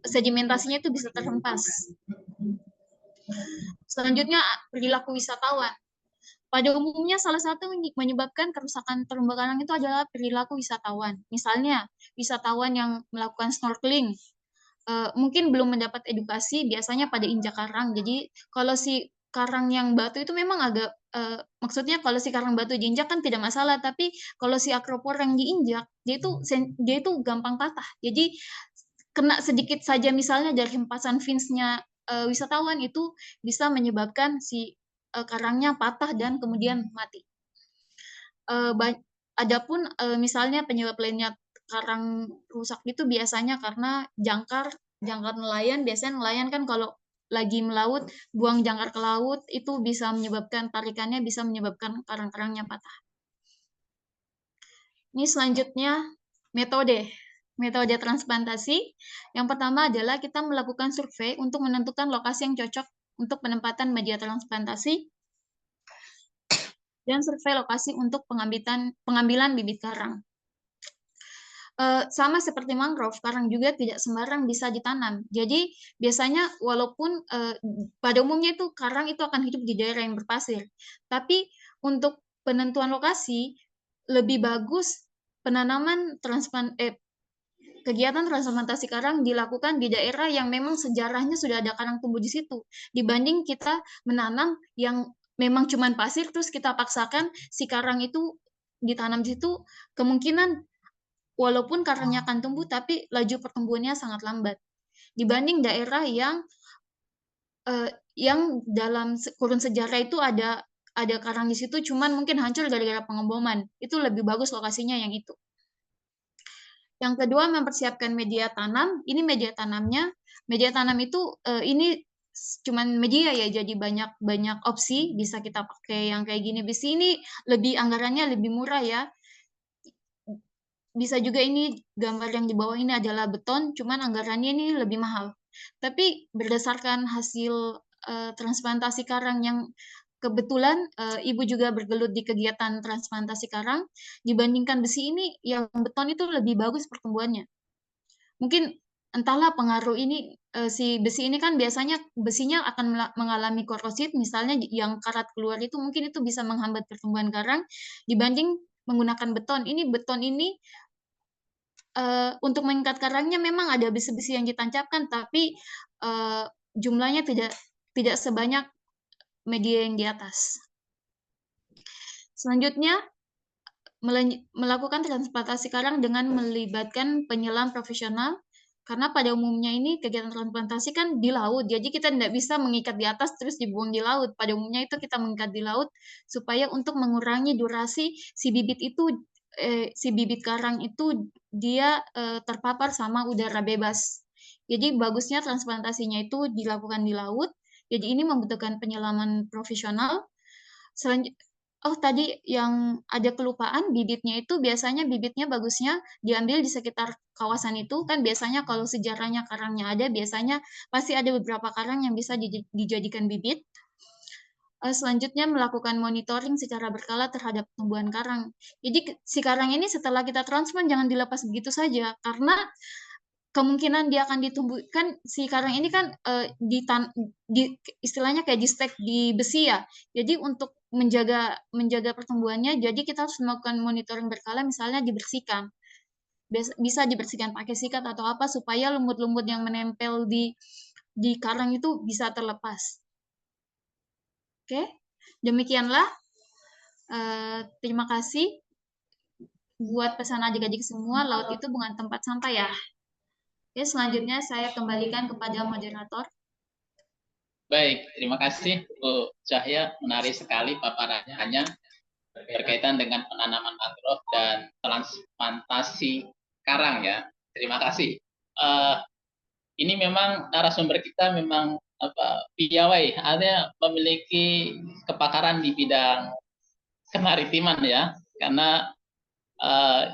sedimentasinya itu bisa terhempas. Selanjutnya perilaku wisatawan. Pada umumnya salah satu menyebabkan kerusakan terumbu karang itu adalah perilaku wisatawan. Misalnya wisatawan yang melakukan snorkeling mungkin belum mendapat edukasi biasanya pada injak karang. Jadi kalau si karang yang batu itu memang agak maksudnya kalau si karang batu diinjak kan tidak masalah, tapi kalau si akropor yang diinjak dia itu gampang patah. Jadi kena sedikit saja misalnya dari hempasan finsnya wisatawan itu bisa menyebabkan si karangnya patah dan kemudian mati. Adapun misalnya penyebab lainnya karang rusak itu biasanya karena jangkar nelayan. Biasanya nelayan kan kalau lagi melaut buang jangkar ke laut itu bisa menyebabkan tarikannya bisa menyebabkan karang-karangnya patah. Ini selanjutnya metode transplantasi. Yang pertama adalah kita melakukan survei untuk menentukan lokasi yang cocok untuk penempatan media transplantasi dan survei lokasi untuk pengambilan bibit karang. Sama seperti mangrove, karang juga tidak sembarang bisa ditanam. Jadi biasanya walaupun pada umumnya itu karang itu akan hidup di daerah yang berpasir, tapi untuk penentuan lokasi lebih bagus penanaman kegiatan transplantasi karang dilakukan di daerah yang memang sejarahnya sudah ada karang tumbuh di situ, dibanding kita menanam yang memang cuman pasir terus kita paksakan si karang itu ditanam di situ, kemungkinan walaupun karangnya akan tumbuh tapi laju pertumbuhannya sangat lambat dibanding daerah yang dalam kurun sejarah itu ada karang di situ cuman mungkin hancur gara-gara pengeboman. Itu lebih bagus lokasinya yang itu. Yang kedua, mempersiapkan media tanam. Ini media tanamnya. Media tanam itu ini cuman media ya, jadi banyak opsi bisa kita pakai yang kayak gini. Besi ini lebih anggarannya lebih murah ya. Bisa juga ini gambar yang di bawah ini adalah beton, cuman anggarannya ini lebih mahal. Tapi berdasarkan hasil transplantasi karang yang kebetulan ibu juga bergelut di kegiatan transplantasi karang, dibandingkan besi ini, yang beton itu lebih bagus pertumbuhannya. Mungkin entahlah pengaruh ini si besi ini kan biasanya besinya akan mengalami korosif, misalnya yang karat keluar itu mungkin itu bisa menghambat pertumbuhan karang dibanding menggunakan beton. Ini beton ini untuk mengikat karangnya memang ada besi-besi yang ditancapkan, tapi jumlahnya tidak sebanyak media yang di atas. Selanjutnya, melakukan transplantasi karang dengan melibatkan penyelam profesional, karena pada umumnya ini kegiatan transplantasi kan di laut, jadi kita tidak bisa mengikat di atas terus dibuang di laut. Pada umumnya itu kita mengikat di laut supaya untuk mengurangi durasi si bibit karang itu dia terpapar sama udara bebas. Jadi bagusnya transplantasinya itu dilakukan di laut. Jadi ini membutuhkan penyelaman profesional. Oh, tadi yang ada kelupaan, bibitnya itu biasanya bibitnya bagusnya diambil di sekitar kawasan itu. Kan biasanya kalau sejarahnya karangnya ada, biasanya pasti ada beberapa karang yang bisa dijadikan bibit. Selanjutnya melakukan monitoring secara berkala terhadap pertumbuhan karang. Jadi si karang ini setelah kita transplant jangan dilepas begitu saja, karena kemungkinan dia akan ditumbuhkan si karang ini kan istilahnya kayak di stack di besi ya. Jadi untuk menjaga pertumbuhannya, jadi kita harus melakukan monitoring berkala, misalnya dibersihkan. Bisa dibersihkan pakai sikat atau apa supaya lumut-lumut yang menempel di karang itu bisa terlepas. Oke, demikianlah. Terima kasih buat pesan adik-adik semua, laut itu bukan tempat sampah ya. Oke, selanjutnya saya kembalikan kepada moderator. Baik, terima kasih Bu Cahya, menarik sekali paparannya berkaitan dengan penanaman mangrove dan transplantasi karang ya. Terima kasih. Ini memang narasumber kita memang piawai, artinya memiliki kepakaran di bidang kemaritiman ya, karena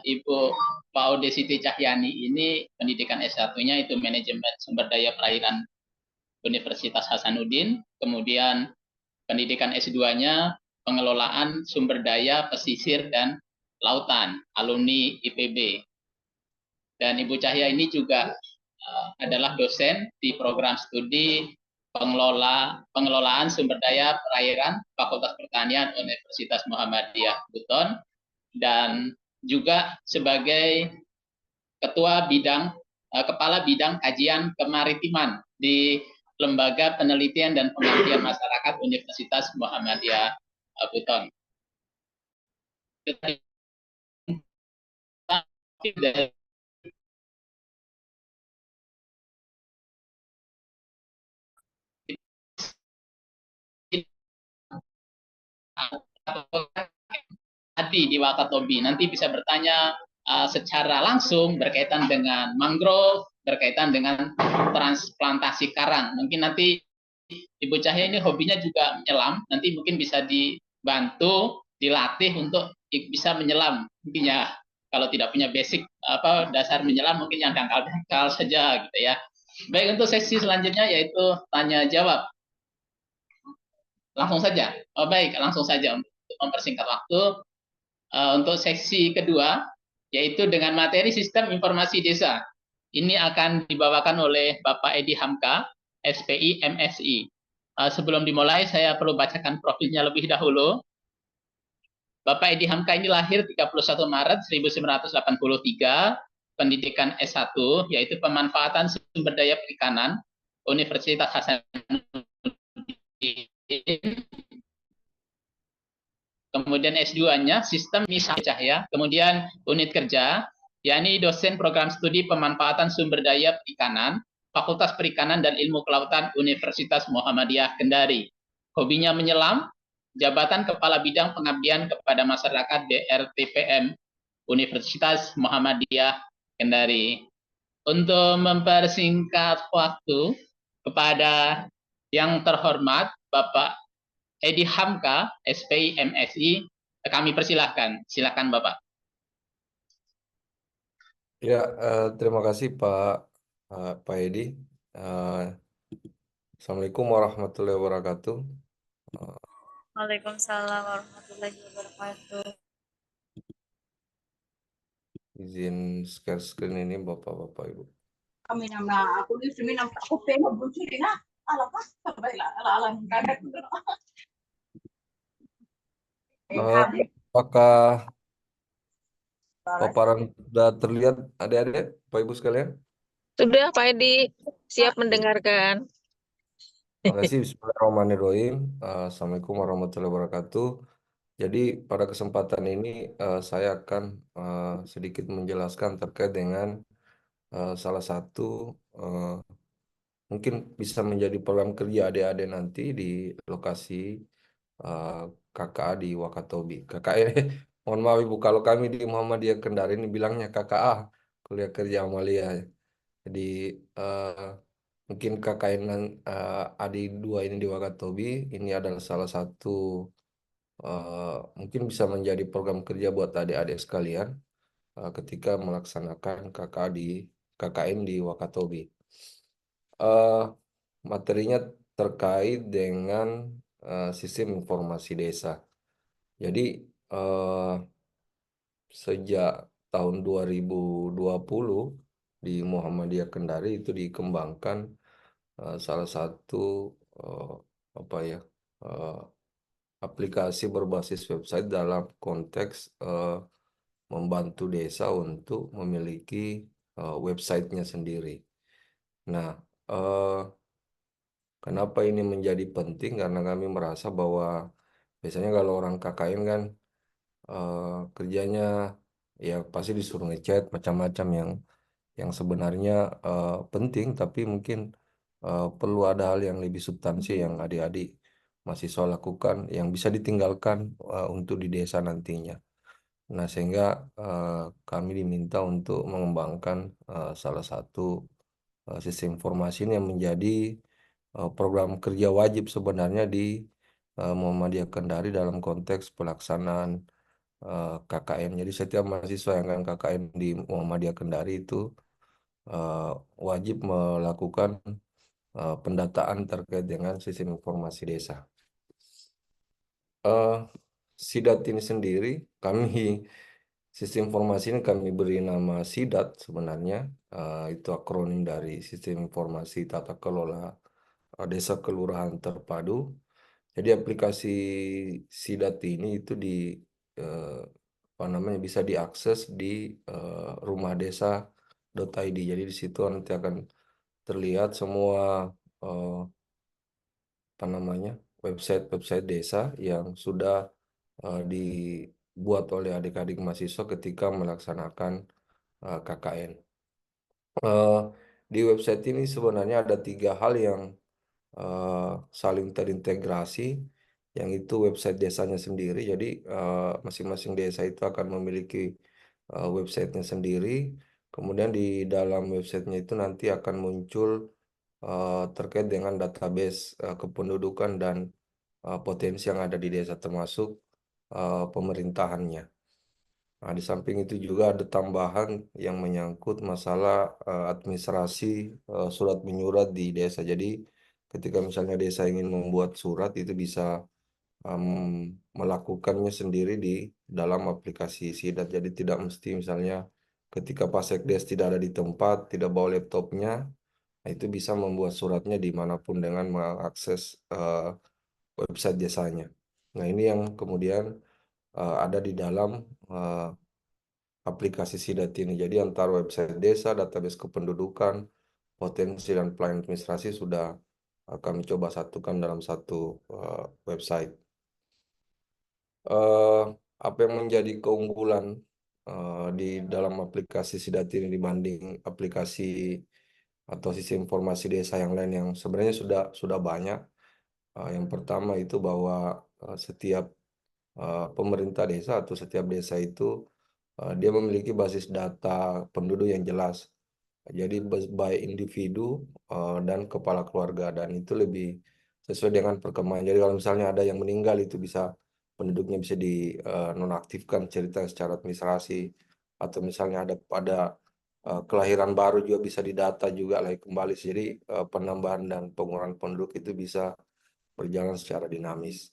Ibu Paude Siti Cahyani ini pendidikan S1-nya itu manajemen sumber daya perairan Universitas Hasanuddin, kemudian pendidikan S2-nya pengelolaan sumber daya pesisir dan lautan, alumni IPB. Dan Ibu Cahya ini juga adalah dosen di program studi pengelolaan sumber daya perairan Fakultas Pertanian Universitas Muhammadiyah Buton, dan juga sebagai kepala bidang kajian kemaritiman di Lembaga Penelitian dan Pengabdian Masyarakat Universitas Muhammadiyah Buton. Di Wakatobi nanti bisa bertanya secara langsung berkaitan dengan mangrove, berkaitan dengan transplantasi karang. Mungkin nanti Ibu Cahya ini hobinya juga menyelam, nanti mungkin bisa dibantu, dilatih untuk bisa menyelam. Intinya kalau tidak punya basic dasar menyelam, mungkin yang dangkal-dangkal saja gitu ya. Baik, untuk sesi selanjutnya yaitu tanya jawab. Langsung saja. Baik, langsung saja untuk mempersingkat waktu. Untuk sesi kedua yaitu dengan materi sistem informasi desa. Ini akan dibawakan oleh Bapak Edi Hamka, SPI MSI. Sebelum dimulai, saya perlu bacakan profilnya lebih dahulu. Bapak Edi Hamka ini lahir 31 Maret 1983, pendidikan S1, yaitu pemanfaatan sumber daya perikanan, Universitas Hasanuddin. Kemudian S2-nya sistem Cahya, kemudian unit kerja, yakni dosen program studi pemanfaatan sumber daya perikanan, Fakultas Perikanan dan Ilmu Kelautan Universitas Muhammadiyah Kendari. Hobinya menyelam, jabatan Kepala Bidang Pengabdian kepada Masyarakat DRTPM Universitas Muhammadiyah Kendari. Untuk mempersingkat waktu, kepada yang terhormat Bapak Edi Hamka, SPI MSI, kami persilahkan. Silakan Bapak. Ya, terima kasih Pak Edi. Assalamualaikum warahmatullahi wabarakatuh. Waalaikumsalam warahmatullahi wabarakatuh. Izin share screen ini Bapak-Bapak Ibu. Kami nama aku di sini nama aku pengen buncuri nah ala pas baiklah ala kaget. Apakah paparan sudah terlihat adik-adik, Pak Ibu sekalian? Sudah, Pak Edi, siap mendengarkan. Terima kasih. Bismillahirrahmanirrahim. Assalamualaikum warahmatullahi wabarakatuh. Jadi pada kesempatan ini saya akan sedikit menjelaskan terkait dengan salah satu mungkin bisa menjadi program kerja adik-adik nanti di lokasi KKA di Wakatobi. KKA, mohon maaf Ibu, kalau kami di Muhammadiyah Kendari ini bilangnya KKA, Kuliah Kerja Amalia. Jadi mungkin KKN ADI 2 ini di Wakatobi, ini adalah salah satu mungkin bisa menjadi program kerja buat adik-adik sekalian ketika melaksanakan KKN di Wakatobi. Materinya terkait dengan sistem informasi desa. Jadi sejak tahun 2020 di Muhammadiyah Kendari itu dikembangkan salah satu aplikasi berbasis website dalam konteks membantu desa untuk memiliki websitenya sendiri. Nah, kenapa ini menjadi penting? Karena kami merasa bahwa biasanya kalau orang KKN kan kerjanya ya pasti disuruh ngechat macam-macam yang sebenarnya penting, tapi mungkin perlu ada hal yang lebih substansi yang adik-adik mahasiswa lakukan yang bisa ditinggalkan untuk di desa nantinya. Nah, sehingga kami diminta untuk mengembangkan salah satu sistem informasi ini yang menjadi program kerja wajib sebenarnya di Muhammadiyah Kendari dalam konteks pelaksanaan KKN. Jadi setiap mahasiswa yang akan KKN di Muhammadiyah Kendari itu wajib melakukan pendataan terkait dengan sistem informasi desa. SIDAT ini sendiri kami Sistem informasi ini kami beri nama SIDAT sebenarnya. Itu akronim dari Sistem Informasi Tata Kelola Desa Kelurahan Terpadu. Jadi aplikasi SIDAT ini itu apa namanya, bisa diakses di rumahdesa.id. Jadi di situ nanti akan terlihat semua apa namanya, website desa yang sudah dibuat oleh adik-adik mahasiswa ketika melaksanakan KKN. Di website ini sebenarnya ada 3 hal yang saling terintegrasi, yang itu website desanya sendiri. Jadi masing-masing desa itu akan memiliki websitenya sendiri. Kemudian di dalam websitenya itu nanti akan muncul terkait dengan database kependudukan dan potensi yang ada di desa, termasuk pemerintahannya. Nah, di samping itu juga ada tambahan yang menyangkut masalah administrasi surat menyurat di desa. Jadi ketika misalnya desa ingin membuat surat, itu bisa melakukannya sendiri di dalam aplikasi SIDAT. Jadi tidak mesti misalnya ketika Pasekdes tidak ada di tempat, tidak bawa laptopnya, nah itu bisa membuat suratnya dimanapun dengan mengakses website desanya. Nah, ini yang kemudian ada di dalam aplikasi SIDAT ini. Jadi antara website desa, database kependudukan, potensi, dan pelayanan administrasi sudah kami coba satukan dalam satu website. Apa yang menjadi keunggulan di dalam aplikasi SIDAT ini dibanding aplikasi atau sistem informasi desa yang lain yang sebenarnya sudah banyak. Yang pertama itu bahwa setiap pemerintah desa atau setiap desa itu dia memiliki basis data penduduk yang jelas. Jadi baik individu dan kepala keluarga, dan itu lebih sesuai dengan perkembangan. Jadi kalau misalnya ada yang meninggal, itu bisa penduduknya bisa dinonaktifkan cerita secara administrasi, atau misalnya ada kelahiran baru juga bisa didata juga lagi kembali. Jadi penambahan dan pengurangan penduduk itu bisa berjalan secara dinamis.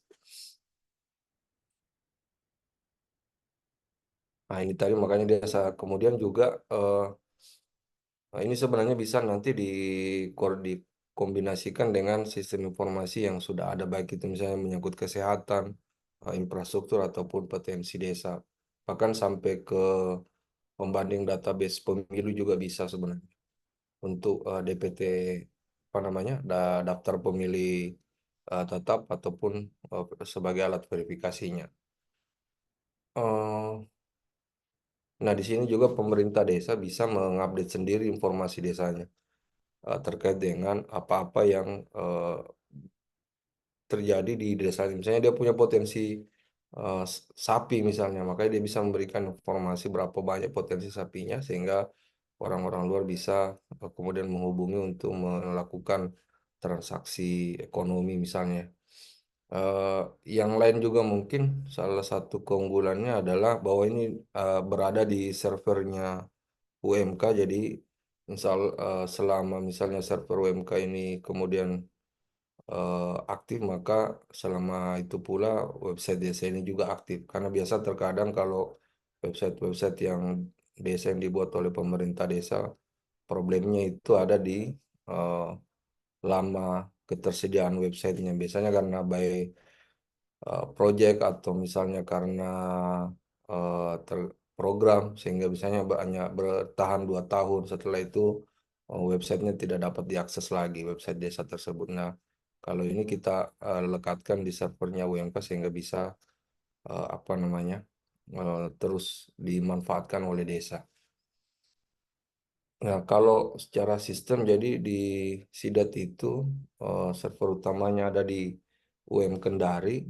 Nah, ini tadi makanya kemudian juga ini sebenarnya bisa nanti dikombinasikan dengan sistem informasi yang sudah ada, baik itu misalnya menyangkut kesehatan, infrastruktur, ataupun potensi desa. Bahkan sampai ke pembanding database pemilu juga bisa sebenarnya untuk DPT, apa namanya, daftar pemilih tetap ataupun sebagai alat verifikasinya. Nah, di sini juga pemerintah desa bisa mengupdate sendiri informasi desanya terkait dengan apa-apa yang terjadi di desa. Misalnya dia punya potensi sapi misalnya, makanya dia bisa memberikan informasi berapa banyak potensi sapinya, sehingga orang-orang luar bisa kemudian menghubungi untuk melakukan transaksi ekonomi misalnya. Yang lain juga mungkin salah satu keunggulannya adalah bahwa ini berada di servernya UMK. Jadi selama misalnya server UMK ini kemudian aktif, maka selama itu pula website desa ini juga aktif. Karena biasa terkadang kalau website-website yang desa yang dibuat oleh pemerintah desa, problemnya itu ada di eh, lama ketersediaan websitenya. Biasanya karena baik project atau misalnya karena program, sehingga biasanya banyak bertahan 2 tahun. Setelah itu websitenya tidak dapat diakses lagi, website desa tersebut. Nah, kalau ini kita lekatkan di servernya UMK sehingga bisa apa namanya, terus dimanfaatkan oleh desa. Nah, kalau secara sistem, jadi di SIDAT itu server utamanya ada di UM Kendari.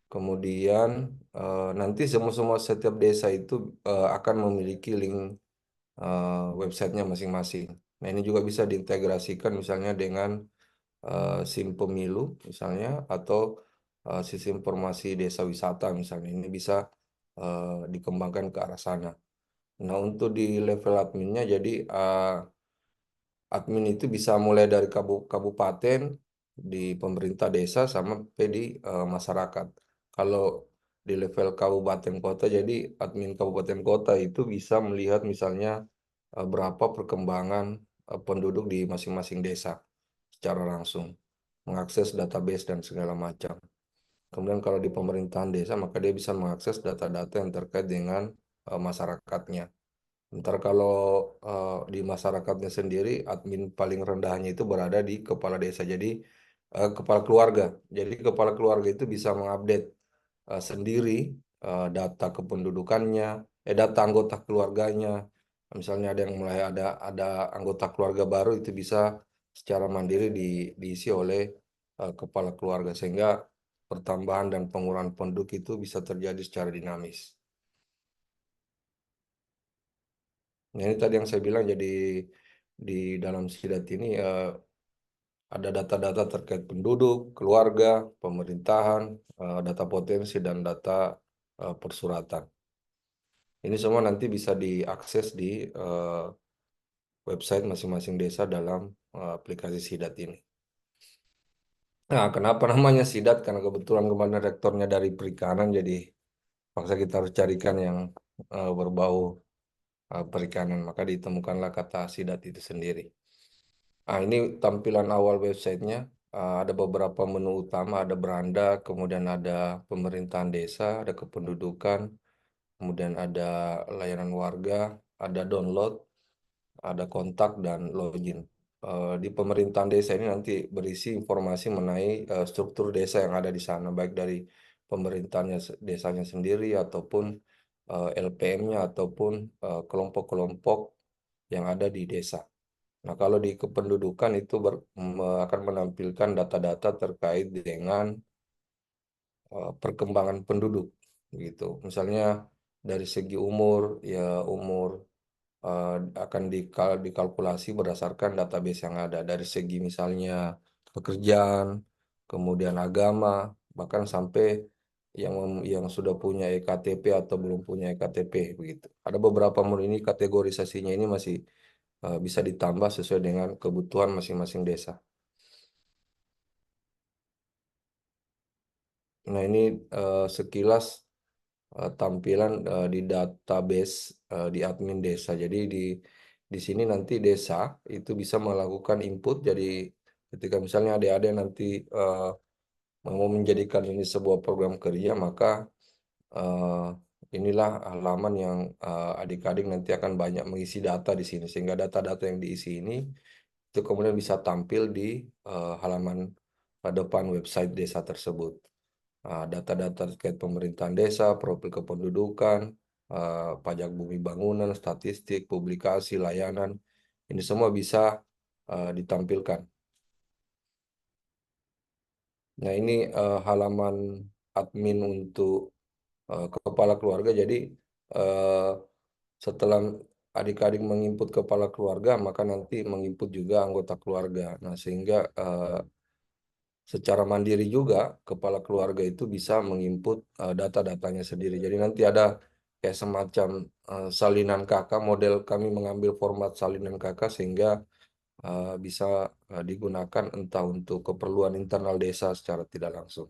Kemudian nanti setiap desa itu akan memiliki link websitenya masing-masing. Nah, ini juga bisa diintegrasikan misalnya dengan SIM pemilu misalnya, atau sistem informasi desa wisata misalnya. Ini bisa dikembangkan ke arah sana. Nah, untuk di level adminnya, jadi admin itu bisa mulai dari kabupaten, di pemerintah desa, sama di masyarakat. Kalau di level kabupaten kota. Jadi admin kabupaten kota itu bisa melihat misalnya berapa perkembangan penduduk di masing-masing desa secara langsung, mengakses database dan segala macam. Kemudian kalau di pemerintahan desa, maka dia bisa mengakses data-data yang terkait dengan masyarakatnya. Ntar kalau di masyarakatnya sendiri, admin paling rendahnya itu berada di kepala desa. Jadi kepala keluarga. Jadi kepala keluarga itu bisa mengupdate sendiri data kependudukannya, data anggota keluarganya. Misalnya ada yang mulai ada anggota keluarga baru, itu bisa secara mandiri diisi oleh kepala keluarga, sehingga pertambahan dan pengurangan penduduk itu bisa terjadi secara dinamis. Nah, ini tadi yang saya bilang, jadi di dalam SIDAT ini ada data-data terkait penduduk, keluarga, pemerintahan, data potensi, dan data persuratan. Ini semua nanti bisa diakses di website masing-masing desa dalam aplikasi SIDAT ini. Nah, kenapa namanya SIDAT? Karena kebetulan kemarin rektornya dari perikanan, jadi paksa kita harus carikan yang berbau perikanan, maka ditemukanlah kata SIDAT itu sendiri. Nah, ini tampilan awal websitenya. Ada beberapa menu utama, ada beranda, kemudian ada pemerintahan desa, ada kependudukan, kemudian ada layanan warga, ada download, ada kontak, dan login. Di pemerintahan desa ini nanti berisi informasi mengenai struktur desa yang ada di sana, baik dari pemerintahnya desanya sendiri, ataupun LPM-nya, ataupun kelompok-kelompok yang ada di desa. Nah, kalau di kependudukan itu akan menampilkan data-data terkait dengan perkembangan penduduk, gitu. Misalnya dari segi umur, ya umur akan dikalkulasi berdasarkan database yang ada. Dari segi misalnya pekerjaan, kemudian agama, bahkan sampai yang sudah punya EKTP atau belum punya EKTP, begitu. Ada beberapa menu ini, kategorisasinya ini masih bisa ditambah sesuai dengan kebutuhan masing-masing desa. Nah, ini sekilas tampilan di database di admin desa. Jadi di sini nanti desa itu bisa melakukan input. Jadi ketika misalnya ada nanti mau menjadikan ini sebuah program kerja, maka inilah halaman yang adik-adik nanti akan banyak mengisi data di sini, sehingga data-data yang diisi ini itu kemudian bisa tampil di halaman depan website desa tersebut. Data-data terkait pemerintahan desa, profil kependudukan, pajak bumi bangunan, statistik, publikasi, layanan, ini semua bisa ditampilkan. Nah, ini halaman admin untuk kepala keluarga. Jadi setelah adik-adik menginput kepala keluarga, maka nanti menginput juga anggota keluarga. Nah, sehingga secara mandiri juga kepala keluarga itu bisa menginput data-datanya sendiri. Jadi nanti ada kayak semacam salinan KK, model kami mengambil format salinan KK sehingga bisa digunakan entah untuk keperluan internal desa secara tidak langsung.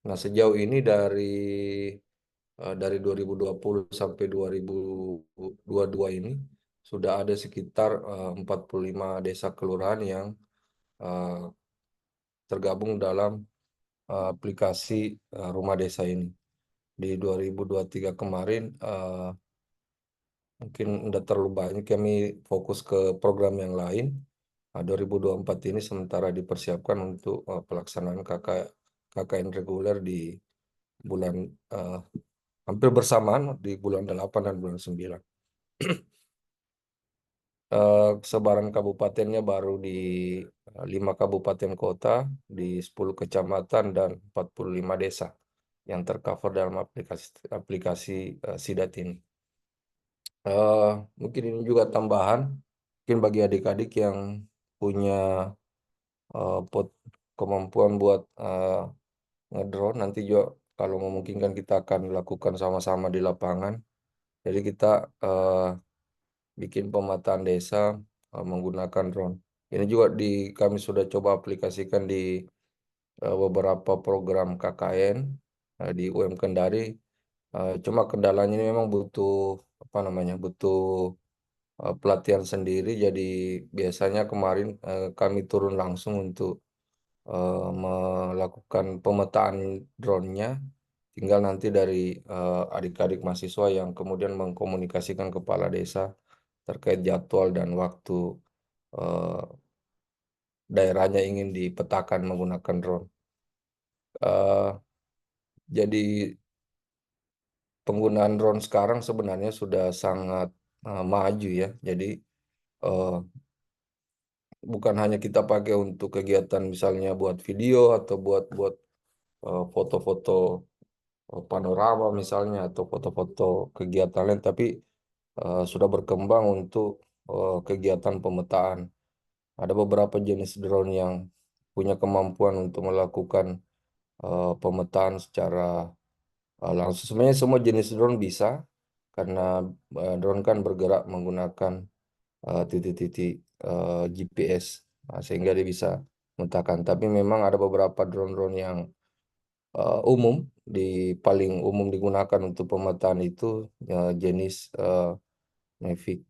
Nah, sejauh ini dari 2020 sampai 2022 ini sudah ada sekitar 45 desa kelurahan yang tergabung dalam aplikasi Rumah Desa ini. Di 2023 kemarin mungkin udah terlalu banyak, kami fokus ke program yang lain. 2024 ini sementara dipersiapkan untuk pelaksanaan KKN reguler di bulan hampir bersamaan di bulan 8 dan bulan 9. Sebaran kabupatennya baru di 5 kabupaten kota, di 10 kecamatan, dan 45 desa yang tercover dalam aplikasi SIDAT ini. Mungkin ini juga tambahan, mungkin bagi adik-adik yang punya kemampuan buat ngedrone, nanti juga kalau memungkinkan kita akan lakukan sama-sama di lapangan. Jadi kita bikin pemetaan desa menggunakan drone. Ini juga kami sudah coba aplikasikan di beberapa program KKN di UM Kendari. Cuma kendalanya ini memang butuh apa namanya, butuh pelatihan sendiri. Jadi biasanya kemarin kami turun langsung untuk melakukan pemetaan drone-nya. Tinggal nanti dari adik-adik mahasiswa yang kemudian mengkomunikasikan kepala desa terkait jadwal dan waktu eh, daerahnya ingin dipetakan menggunakan drone. Eh, jadi penggunaan drone sekarang sebenarnya sudah sangat maju ya. Jadi eh, bukan hanya kita pakai untuk kegiatan misalnya buat video atau buat buat foto-foto panorama misalnya atau foto-foto kegiatan lain, tapi sudah berkembang untuk kegiatan pemetaan. Ada beberapa jenis drone yang punya kemampuan untuk melakukan pemetaan secara langsung. Sebenarnya semua jenis drone bisa, karena drone kan bergerak menggunakan titik-titik GPS, sehingga dia bisa memetakan. Tapi memang ada beberapa drone-drone yang umum, paling umum digunakan untuk pemetaan itu jenis Mavic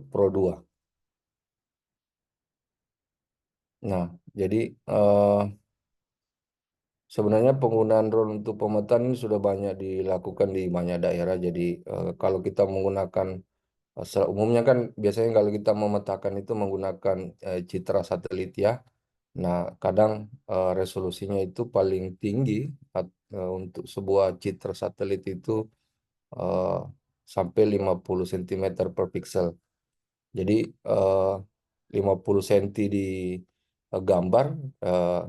Pro 2. Nah, jadi sebenarnya penggunaan drone untuk pemetaan ini sudah banyak dilakukan di banyak daerah. Jadi kalau kita menggunakan secara umumnya kan biasanya kalau kita memetakan itu menggunakan citra satelit ya. Nah, kadang resolusinya itu paling tinggi untuk sebuah citra satelit itu eh, sampai 50 cm per pixel. Jadi 50 cm di gambar,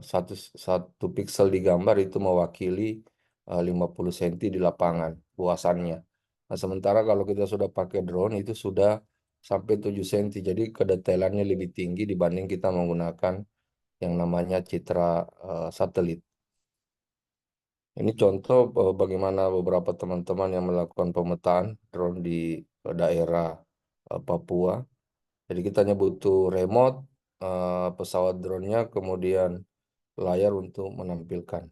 satu satu pixel di gambar itu mewakili 50 cm di lapangan luasannya. Nah, sementara kalau kita sudah pakai drone itu sudah sampai 7 cm. Jadi kedetailannya lebih tinggi dibanding kita menggunakan yang namanya citra satelit. Ini contoh bagaimana beberapa teman-teman yang melakukan pemetaan drone di daerah Papua. Jadi kita hanya butuh remote, pesawat drone-nya, kemudian layar untuk menampilkan.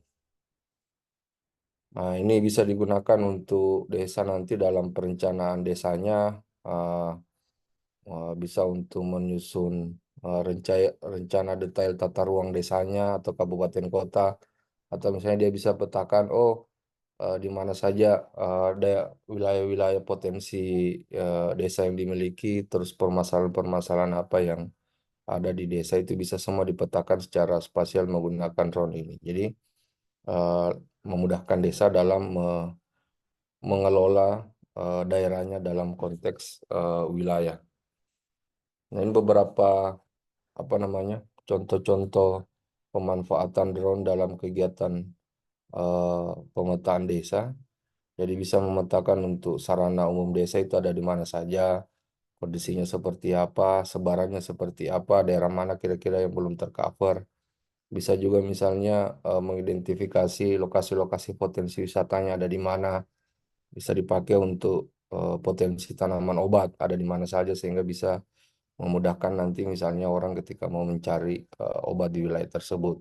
Nah, ini bisa digunakan untuk desa nanti dalam perencanaan desanya, bisa untuk menyusun rencana detail tata ruang desanya atau kabupaten kota, atau misalnya dia bisa petakan, di mana saja ada wilayah-wilayah potensi desa yang dimiliki, terus permasalahan-permasalahan apa yang ada di desa itu bisa semua dipetakan secara spasial menggunakan drone ini. Jadi eh, memudahkan desa dalam mengelola daerahnya dalam konteks wilayah. Nah, ini beberapa apa namanya contoh-contoh pemanfaatan drone dalam kegiatan pemetaan desa. Jadi bisa memetakan untuk sarana umum desa itu ada di mana saja, kondisinya seperti apa, sebarannya seperti apa, daerah mana kira-kira yang belum tercover. Bisa juga misalnya mengidentifikasi lokasi-lokasi potensi wisatanya ada di mana, bisa dipakai untuk potensi tanaman obat ada di mana saja, sehingga bisa memudahkan nanti misalnya orang ketika mau mencari obat di wilayah tersebut.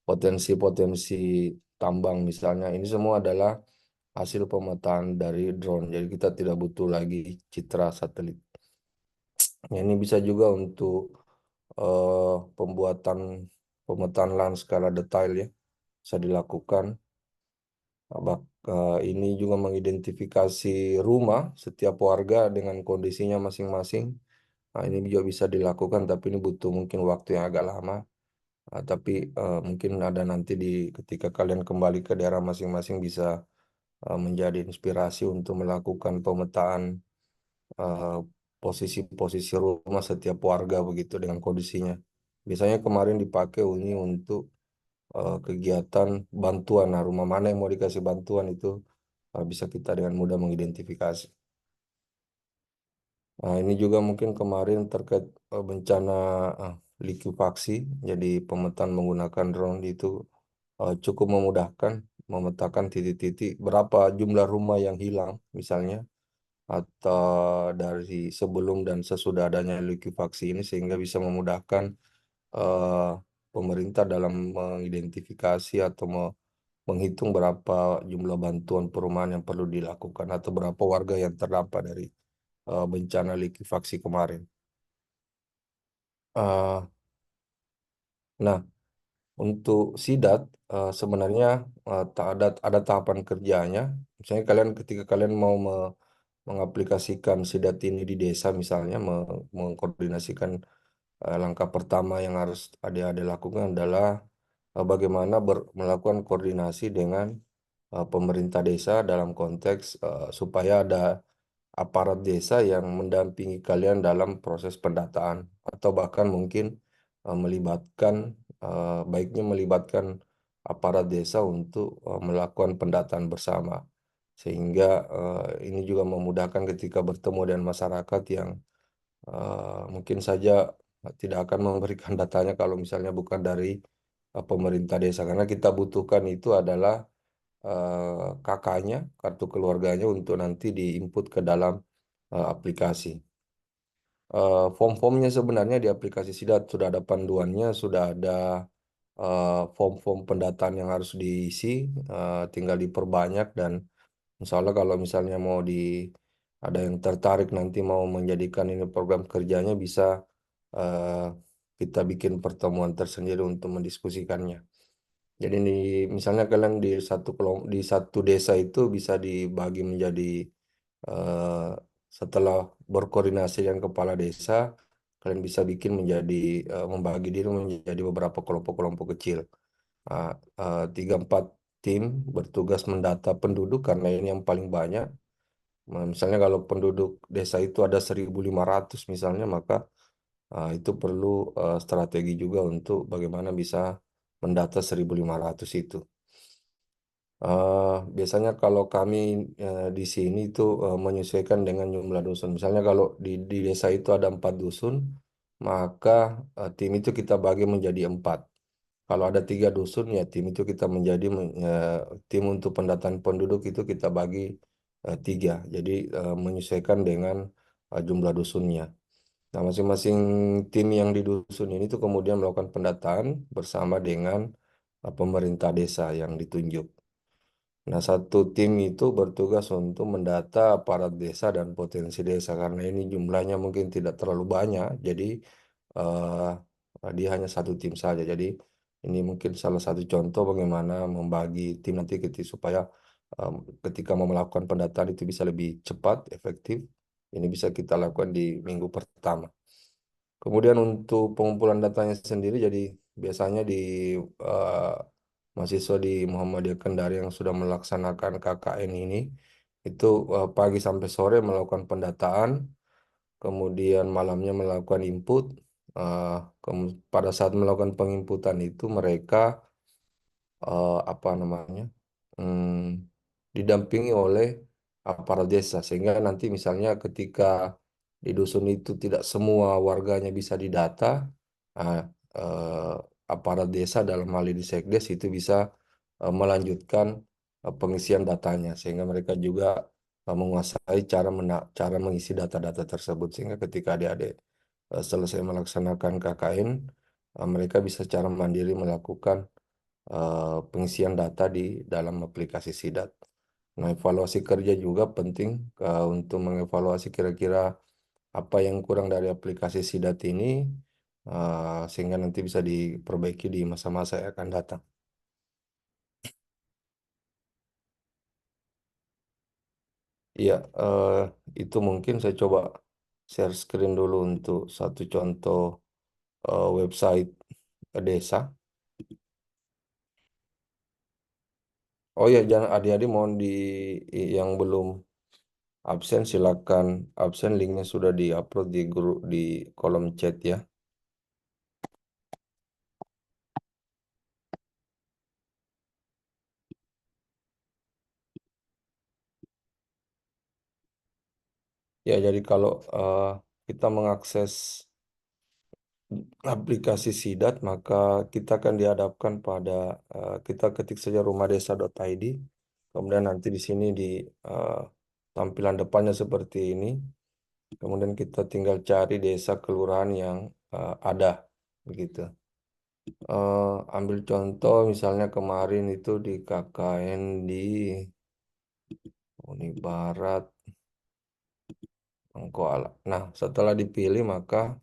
Potensi-potensi tambang misalnya, ini semua adalah hasil pemetaan dari drone. Jadi kita tidak butuh lagi citra satelit. Ya, ini bisa juga untuk pembuatan pemetaan lahan skala detail ya, bisa dilakukan. Ini juga mengidentifikasi rumah setiap warga dengan kondisinya masing-masing. Nah, ini juga bisa dilakukan, tapi ini butuh mungkin waktu yang agak lama. Tapi mungkin ada nanti ketika kalian kembali ke daerah masing-masing bisa menjadi inspirasi untuk melakukan pemetaan eh, posisi-posisi rumah setiap warga begitu dengan kondisinya. Biasanya kemarin dipakai ini untuk kegiatan bantuan. Nah, rumah mana yang mau dikasih bantuan itu bisa kita dengan mudah mengidentifikasi. Nah, ini juga mungkin kemarin terkait bencana likuifaksi. Jadi pemetaan menggunakan drone itu cukup memudahkan memetakan titik-titik berapa jumlah rumah yang hilang misalnya, atau dari sebelum dan sesudah adanya likuifaksi ini, sehingga bisa memudahkan eh, pemerintah dalam mengidentifikasi atau menghitung berapa jumlah bantuan perumahan yang perlu dilakukan atau berapa warga yang terdampak dari bencana likuifaksi kemarin. Nah, untuk sidat sebenarnya ada tahapan kerjanya. Misalnya ketika kalian mau mengaplikasikan sidat ini di desa, misalnya mengkoordinasikan, langkah pertama yang harus adik-adik lakukan adalah bagaimana melakukan koordinasi dengan pemerintah desa dalam konteks supaya ada aparat desa yang mendampingi kalian dalam proses pendataan atau bahkan mungkin baiknya melibatkan aparat desa untuk melakukan pendataan bersama, sehingga ini juga memudahkan ketika bertemu dengan masyarakat yang mungkin saja tidak akan memberikan datanya kalau misalnya bukan dari pemerintah desa, karena kita butuhkan itu adalah kakaknya, kartu keluarganya untuk nanti diinput ke dalam aplikasi. Form-formnya sebenarnya di aplikasi Sidat sudah ada panduannya, sudah ada form-form pendataan yang harus diisi, tinggal diperbanyak, dan insya Allah kalau misalnya ada yang tertarik nanti mau menjadikan ini program kerjanya, bisa kita bikin pertemuan tersendiri untuk mendiskusikannya. Jadi misalnya kalian di satu desa itu bisa dibagi menjadi setelah berkoordinasi dengan kepala desa, kalian bisa bikin membagi diri menjadi beberapa kelompok-kelompok kecil. 3-4 tim bertugas mendata penduduk karena ini yang paling banyak. Misalnya kalau penduduk desa itu ada 1.500 misalnya, maka itu perlu strategi juga untuk bagaimana bisa mendata 1.500 itu. Biasanya kalau kami di sini itu menyesuaikan dengan jumlah dusun. Misalnya kalau di desa itu ada 4 dusun, maka tim itu kita bagi menjadi 4. Kalau ada 3 dusun, ya tim itu kita tim untuk pendataan penduduk itu kita bagi 3. Jadi menyesuaikan dengan jumlah dusunnya. Nah, masing-masing tim yang di dusun ini tuh kemudian melakukan pendataan bersama dengan pemerintah desa yang ditunjuk. Nah, satu tim itu bertugas untuk mendata aparat desa dan potensi desa, karena ini jumlahnya mungkin tidak terlalu banyak, jadi dia hanya satu tim saja. Jadi ini mungkin salah satu contoh bagaimana membagi tim nanti supaya ketika mau melakukan pendataan itu bisa lebih cepat, efektif. Ini bisa kita lakukan di minggu pertama. Kemudian untuk pengumpulan datanya sendiri, jadi biasanya eh, mahasiswa di Muhammadiyah Kendari yang sudah melaksanakan KKN ini, itu pagi sampai sore melakukan pendataan, kemudian malamnya melakukan input. Pada saat melakukan penginputan itu mereka apa namanya didampingi oleh aparat desa, sehingga nanti misalnya ketika di dusun itu tidak semua warganya bisa didata, ah, eh, aparat desa dalam hal ini Sekdes itu bisa melanjutkan pengisian datanya, sehingga mereka juga menguasai cara mengisi data-data tersebut, sehingga ketika adik-adik selesai melaksanakan KKN, mereka bisa secara mandiri melakukan pengisian data di dalam aplikasi Sidat. Nah, evaluasi kerja juga penting untuk mengevaluasi kira-kira apa yang kurang dari aplikasi Sidat ini, sehingga nanti bisa diperbaiki di masa-masa yang akan datang. Iya, itu mungkin saya coba share screen dulu untuk satu contoh website desa. Oh ya, jangan adik-adik mohon yang belum absen silakan absen, linknya sudah diupload di grup di kolom chat ya. Ya, jadi kalau kita mengakses aplikasi Sidat, maka kita akan dihadapkan pada kita ketik saja rumahdesa.id. Kemudian nanti di sini di tampilan depannya seperti ini. Kemudian kita tinggal cari desa kelurahan yang ada begitu. Ambil contoh misalnya kemarin itu di KKN di Uni Barat Angkoala. Nah, setelah dipilih maka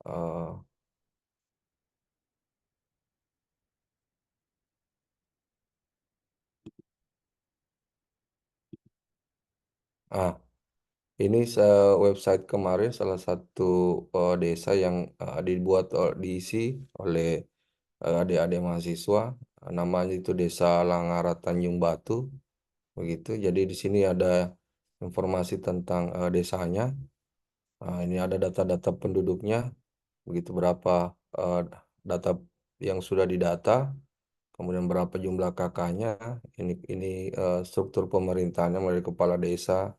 eh, ini website kemarin salah satu desa yang diisi oleh adik-adik mahasiswa. Namanya itu Desa Langara Tanjung Batu, begitu. Jadi di sini ada informasi tentang desanya. Ini ada data-data penduduknya, begitu berapa data yang sudah didata, kemudian berapa jumlah kakaknya. Ini struktur pemerintahnya mulai kepala desa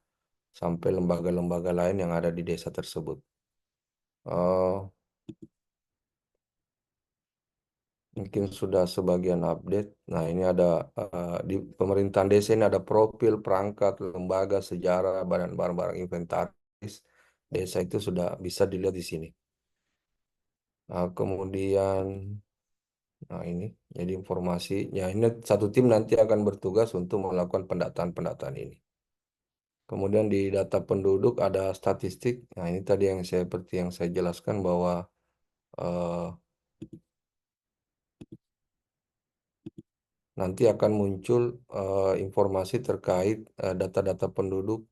sampai lembaga-lembaga lain yang ada di desa tersebut. Mungkin sudah sebagian update. Nah, ini ada di pemerintahan desa ini ada profil, perangkat, lembaga, sejarah, badan barang-barang inventaris. Desa itu sudah bisa dilihat di sini. Nah, kemudian, nah ini jadi informasinya. Ini satu tim nanti akan bertugas untuk melakukan pendataan-pendataan ini. Kemudian di data penduduk ada statistik. Nah, ini tadi yang seperti yang saya jelaskan bahwa eh, nanti akan muncul informasi terkait data-data penduduk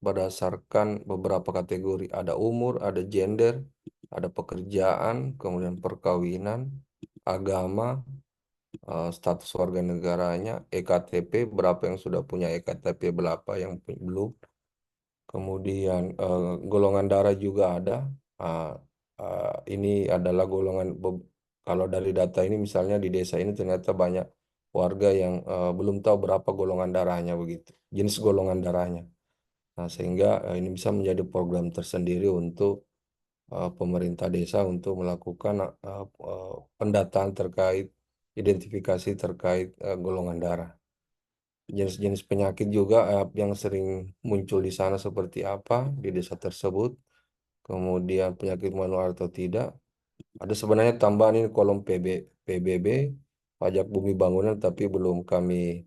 berdasarkan beberapa kategori. Ada umur, ada gender, ada pekerjaan, kemudian perkawinan, agama, status warga negaranya, EKTP, berapa yang sudah punya EKTP, berapa yang belum. Kemudian golongan darah juga ada. Ini adalah golongan, kalau dari data ini misalnya di desa ini ternyata banyak warga yang belum tahu berapa golongan darahnya begitu, jenis golongan darahnya. Nah, sehingga ini bisa menjadi program tersendiri untuk pemerintah desa untuk melakukan pendataan terkait identifikasi terkait golongan darah. Jenis-jenis penyakit juga yang sering muncul di sana seperti apa di desa tersebut. Kemudian penyakit menular atau tidak. Ada sebenarnya tambahan ini kolom PBB, pajak bumi bangunan, tapi belum kami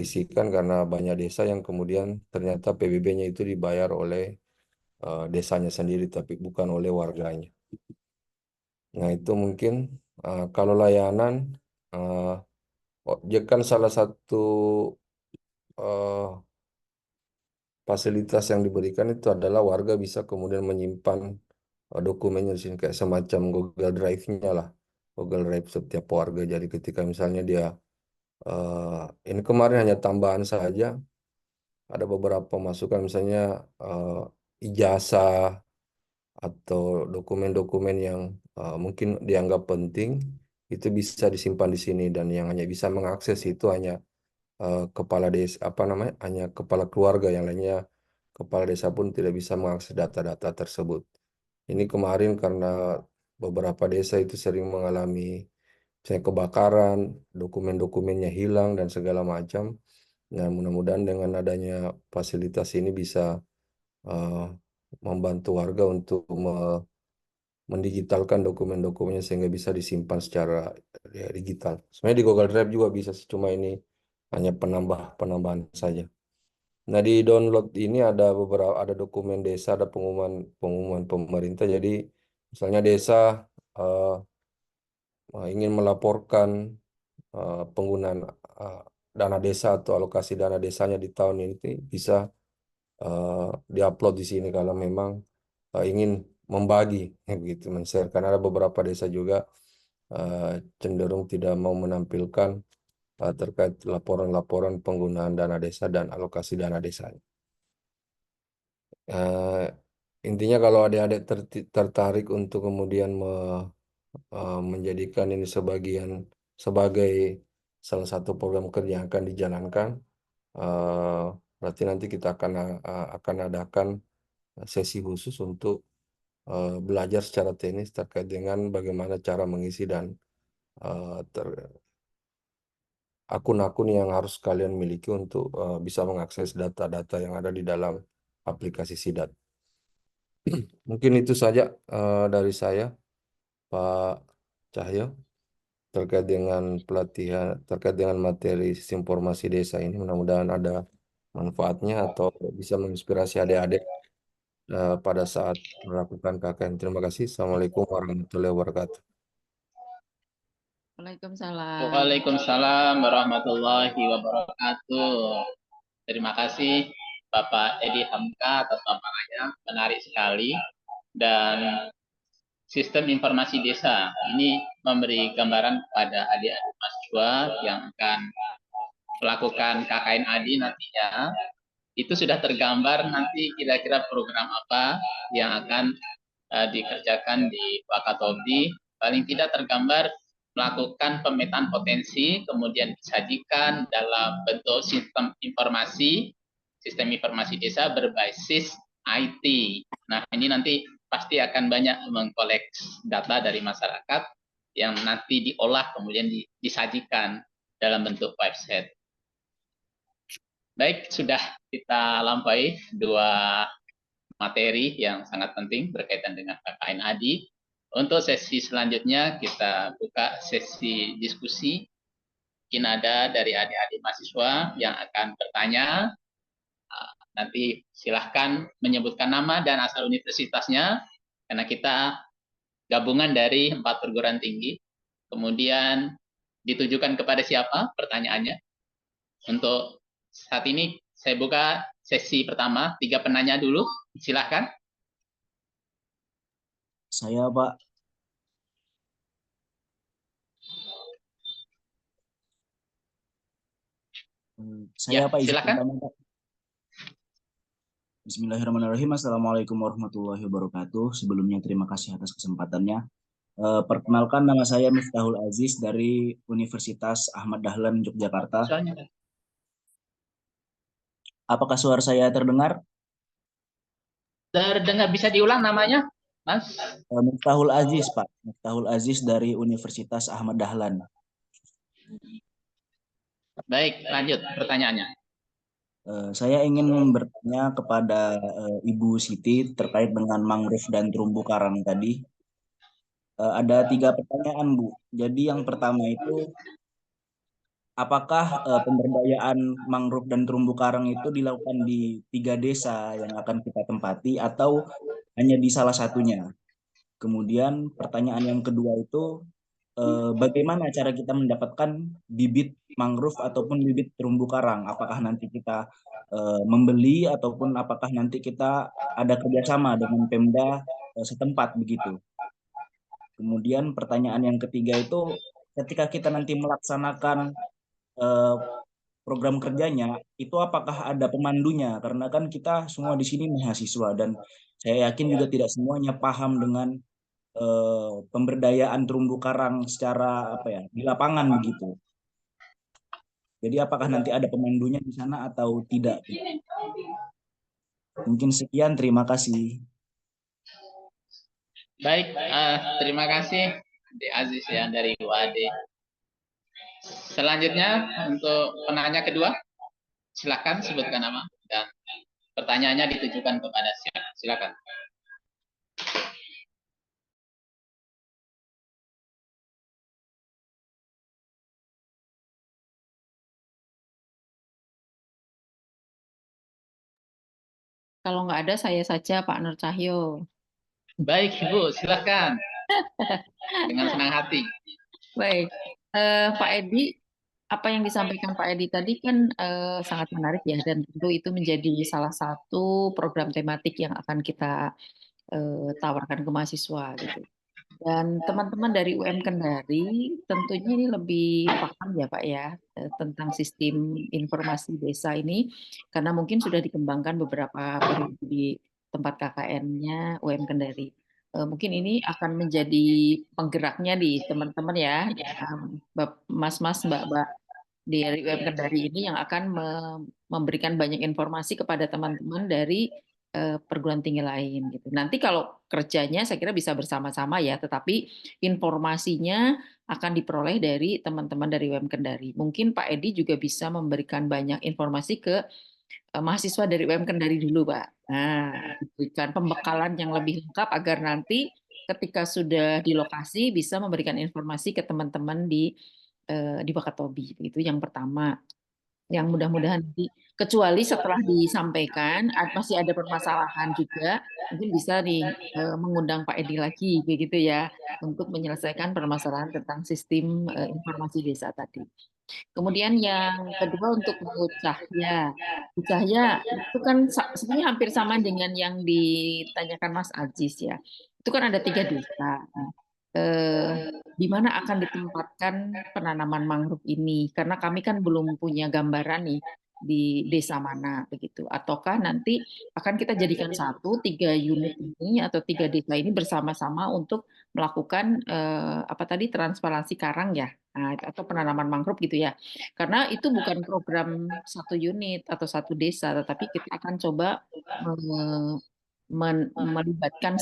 isikan karena banyak desa yang kemudian ternyata PBB-nya itu dibayar oleh desanya sendiri, tapi bukan oleh warganya. Nah, itu mungkin kalau layanan, ojek kan salah satu fasilitas yang diberikan itu adalah warga bisa kemudian menyimpan dokumennya di sini kayak semacam Google Drive-nya lah. Google Drive setiap warga. Jadi ketika misalnya dia ini kemarin hanya tambahan saja, ada beberapa masukan misalnya ijazah atau dokumen-dokumen yang mungkin dianggap penting itu bisa disimpan di sini, dan yang hanya bisa mengakses itu hanya kepala desa, apa namanya, hanya kepala keluarga, yang lainnya kepala desa pun tidak bisa mengakses data-data tersebut. Ini kemarin karena beberapa desa itu sering mengalami misalnya kebakaran, dokumen-dokumennya hilang dan segala macam. Nah, mudah-mudahan dengan adanya fasilitas ini bisa uh, membantu warga untuk mendigitalkan dokumen-dokumennya sehingga bisa disimpan secara digital. Sebenarnya di Google Drive juga bisa, cuma ini hanya penambahan saja. Nah, di download ini ada beberapa, ada dokumen desa, ada pengumuman pemerintah. Jadi misalnya desa ingin melaporkan penggunaan dana desa atau alokasi dana desanya di tahun ini, bisa diupload di sini kalau memang ingin membagi, begitu, men-share. Karena ada beberapa desa juga cenderung tidak mau menampilkan terkait laporan-laporan penggunaan dana desa dan alokasi dana desanya. Intinya kalau adik-adik tertarik untuk kemudian menjadikan ini sebagai salah satu program kerja yang akan dijalankan, berarti nanti kita akan adakan sesi khusus untuk belajar secara teknis terkait dengan bagaimana cara mengisi dan akun-akun yang harus kalian miliki untuk bisa mengakses data-data yang ada di dalam aplikasi Sidat. Mungkin itu saja dari saya, Pak Cahyo terkait dengan pelatihan, terkait dengan materi sistem informasi desa ini. Mudah-mudahan ada manfaatnya atau bisa menginspirasi adik-adik pada saat melakukan KKN. Terima kasih. Assalamualaikum warahmatullahi wabarakatuh. Waalaikumsalam. Waalaikumsalam warahmatullahi wabarakatuh. Terima kasih Bapak Edi Hamka atas paparannya, menarik sekali. Dan sistem informasi desa ini memberi gambaran kepada adik-adik mahasiswa yang akan melakukan KKN ADI nantinya. Itu sudah tergambar nanti kira-kira program apa yang akan dikerjakan di Wakatobi. Paling tidak tergambar melakukan pemetaan potensi, kemudian disajikan dalam bentuk sistem informasi desa berbasis IT. Nah, ini nanti pasti akan banyak mengkolek data dari masyarakat yang nanti diolah kemudian disajikan dalam bentuk website. Baik, sudah kita lampaui 2 materi yang sangat penting berkaitan dengan KKN ADI. Untuk sesi selanjutnya kita buka sesi diskusi. Mungkin ada dari adik-adik mahasiswa yang akan bertanya. Nanti silahkan menyebutkan nama dan asal universitasnya, karena kita gabungan dari 4 perguruan tinggi. Kemudian ditujukan kepada siapa pertanyaannya. Untuk saat ini saya buka sesi pertama, 3 penanya dulu. Silahkan. Saya, Pak. Saya, Ya, Pak, izin silakan. bertanya, Pak. Bismillahirrahmanirrahim. Assalamualaikum warahmatullahi wabarakatuh. Sebelumnya terima kasih atas kesempatannya. Perkenalkan, nama saya Miftahul Aziz dari Universitas Ahmad Dahlan, Yogyakarta. Apakah suara saya terdengar? Terdengar, bisa diulang namanya, Mas? Miftahul Aziz, Pak. Miftahul Aziz dari Universitas Ahmad Dahlan. Baik, lanjut pertanyaannya. Saya ingin bertanya kepada Ibu Siti terkait dengan mangrove dan terumbu karang tadi. Ada 3 pertanyaan, Bu. Jadi yang pertama itu, apakah pemberdayaan mangrove dan terumbu karang itu dilakukan di 3 desa yang akan kita tempati atau hanya di salah satunya? Kemudian pertanyaan yang kedua itu, bagaimana cara kita mendapatkan bibit mangrove ataupun bibit terumbu karang? Apakah nanti kita membeli ataupun apakah nanti kita ada kerjasama dengan Pemda setempat begitu? Kemudian pertanyaan yang ketiga itu, ketika kita nanti melaksanakan program kerjanya, itu apakah ada pemandunya? Karena kan kita semua di sini mahasiswa dan saya yakin juga tidak semuanya paham dengan pemberdayaan terumbu karang secara di lapangan begitu. Jadi apakah nanti ada pemandunya di sana atau tidak? Mungkin sekian, terima kasih. Baik, terima kasih Adik Aziz ya dari UAD. Selanjutnya untuk penanya kedua, silakan sebutkan nama dan pertanyaannya ditujukan kepada siapa. Silakan. Kalau nggak ada, saya saja, Pak Nur Cahyo. Baik, Ibu, silakan. Dengan senang hati. Baik, Pak Edi, apa yang disampaikan Pak Edi tadi kan sangat menarik ya, dan tentu itu menjadi salah satu program tematik yang akan kita tawarkan ke mahasiswa gitu. Dan teman-teman dari UM Kendari tentunya ini lebih paham ya Pak ya tentang sistem informasi desa ini, karena mungkin sudah dikembangkan beberapa periode di tempat KKN-nya UM Kendari. Mungkin ini akan menjadi penggeraknya di teman-teman ya, mas-mas, mbak-mbak dari UM Kendari ini yang akan memberikan banyak informasi kepada teman-teman dari perguruan tinggi lain gitu. Nanti kalau kerjanya saya kira bisa bersama-sama ya, tetapi informasinya akan diperoleh dari teman-teman dari UM Kendari. Mungkin Pak Edi juga bisa memberikan banyak informasi ke mahasiswa dari UM Kendari dulu, Pak. Nah, diberikan pembekalan yang lebih lengkap agar nanti ketika sudah di lokasi bisa memberikan informasi ke teman-teman di Wakatobi. Itu yang pertama. Yang mudah-mudahan kecuali setelah disampaikan masih ada permasalahan juga, mungkin bisa mengundang Pak Edi lagi begitu ya untuk menyelesaikan permasalahan tentang sistem informasi desa tadi. Kemudian yang kedua untuk Bu Cahya. Bu Cahya itu kan sebenarnya hampir sama dengan yang ditanyakan Mas Aziz ya. Itu kan ada 3 desa. Di mana akan ditempatkan penanaman mangrove ini? Karena kami kan belum punya gambaran nih di desa mana begitu. Ataukah nanti akan kita jadikan 3 unit ini atau 3 desa ini bersama-sama untuk melakukan apa tadi transparansi karang ya, nah, atau penanaman mangrove gitu ya. Karena itu bukan program 1 unit atau 1 desa, tetapi kita akan coba melibatkan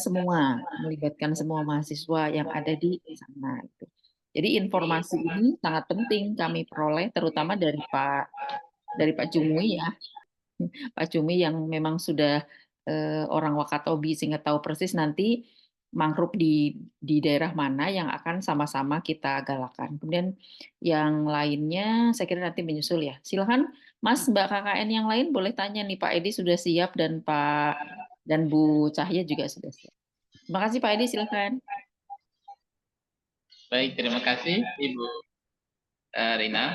semua mahasiswa yang ada di sana. Gitu. Jadi informasi ini sangat penting kami peroleh, terutama dari Pak Jumui ya, Pak Jumui yang memang sudah orang Wakatobi sehingga tahu persis nanti mangrove di daerah mana yang akan sama-sama kita galakan. Kemudian yang lainnya saya kira nanti menyusul ya. Silakan Mas, Mbak KKN yang lain boleh tanya nih, Pak Edi sudah siap dan Bu Cahya juga sudah siap. Terima kasih Pak Edi, silakan. Baik, terima kasih Ibu Rina.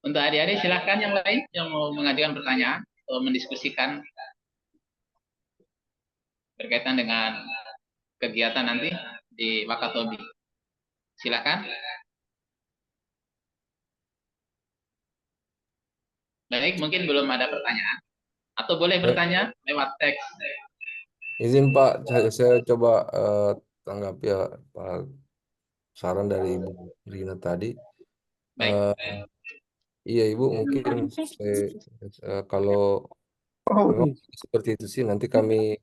Untuk adik-adik silakan yang lain yang mau mengajukan pertanyaan atau mendiskusikan berkaitan dengan kegiatan nanti di Wakatobi. Silakan. Baik, mungkin belum ada pertanyaan. Atau boleh bertanya lewat teks. Izin Pak, saya coba tanggapi ya Pak, saran dari Ibu Rina tadi. Baik. Iya Ibu, mungkin kalau memang seperti itu sih nanti kami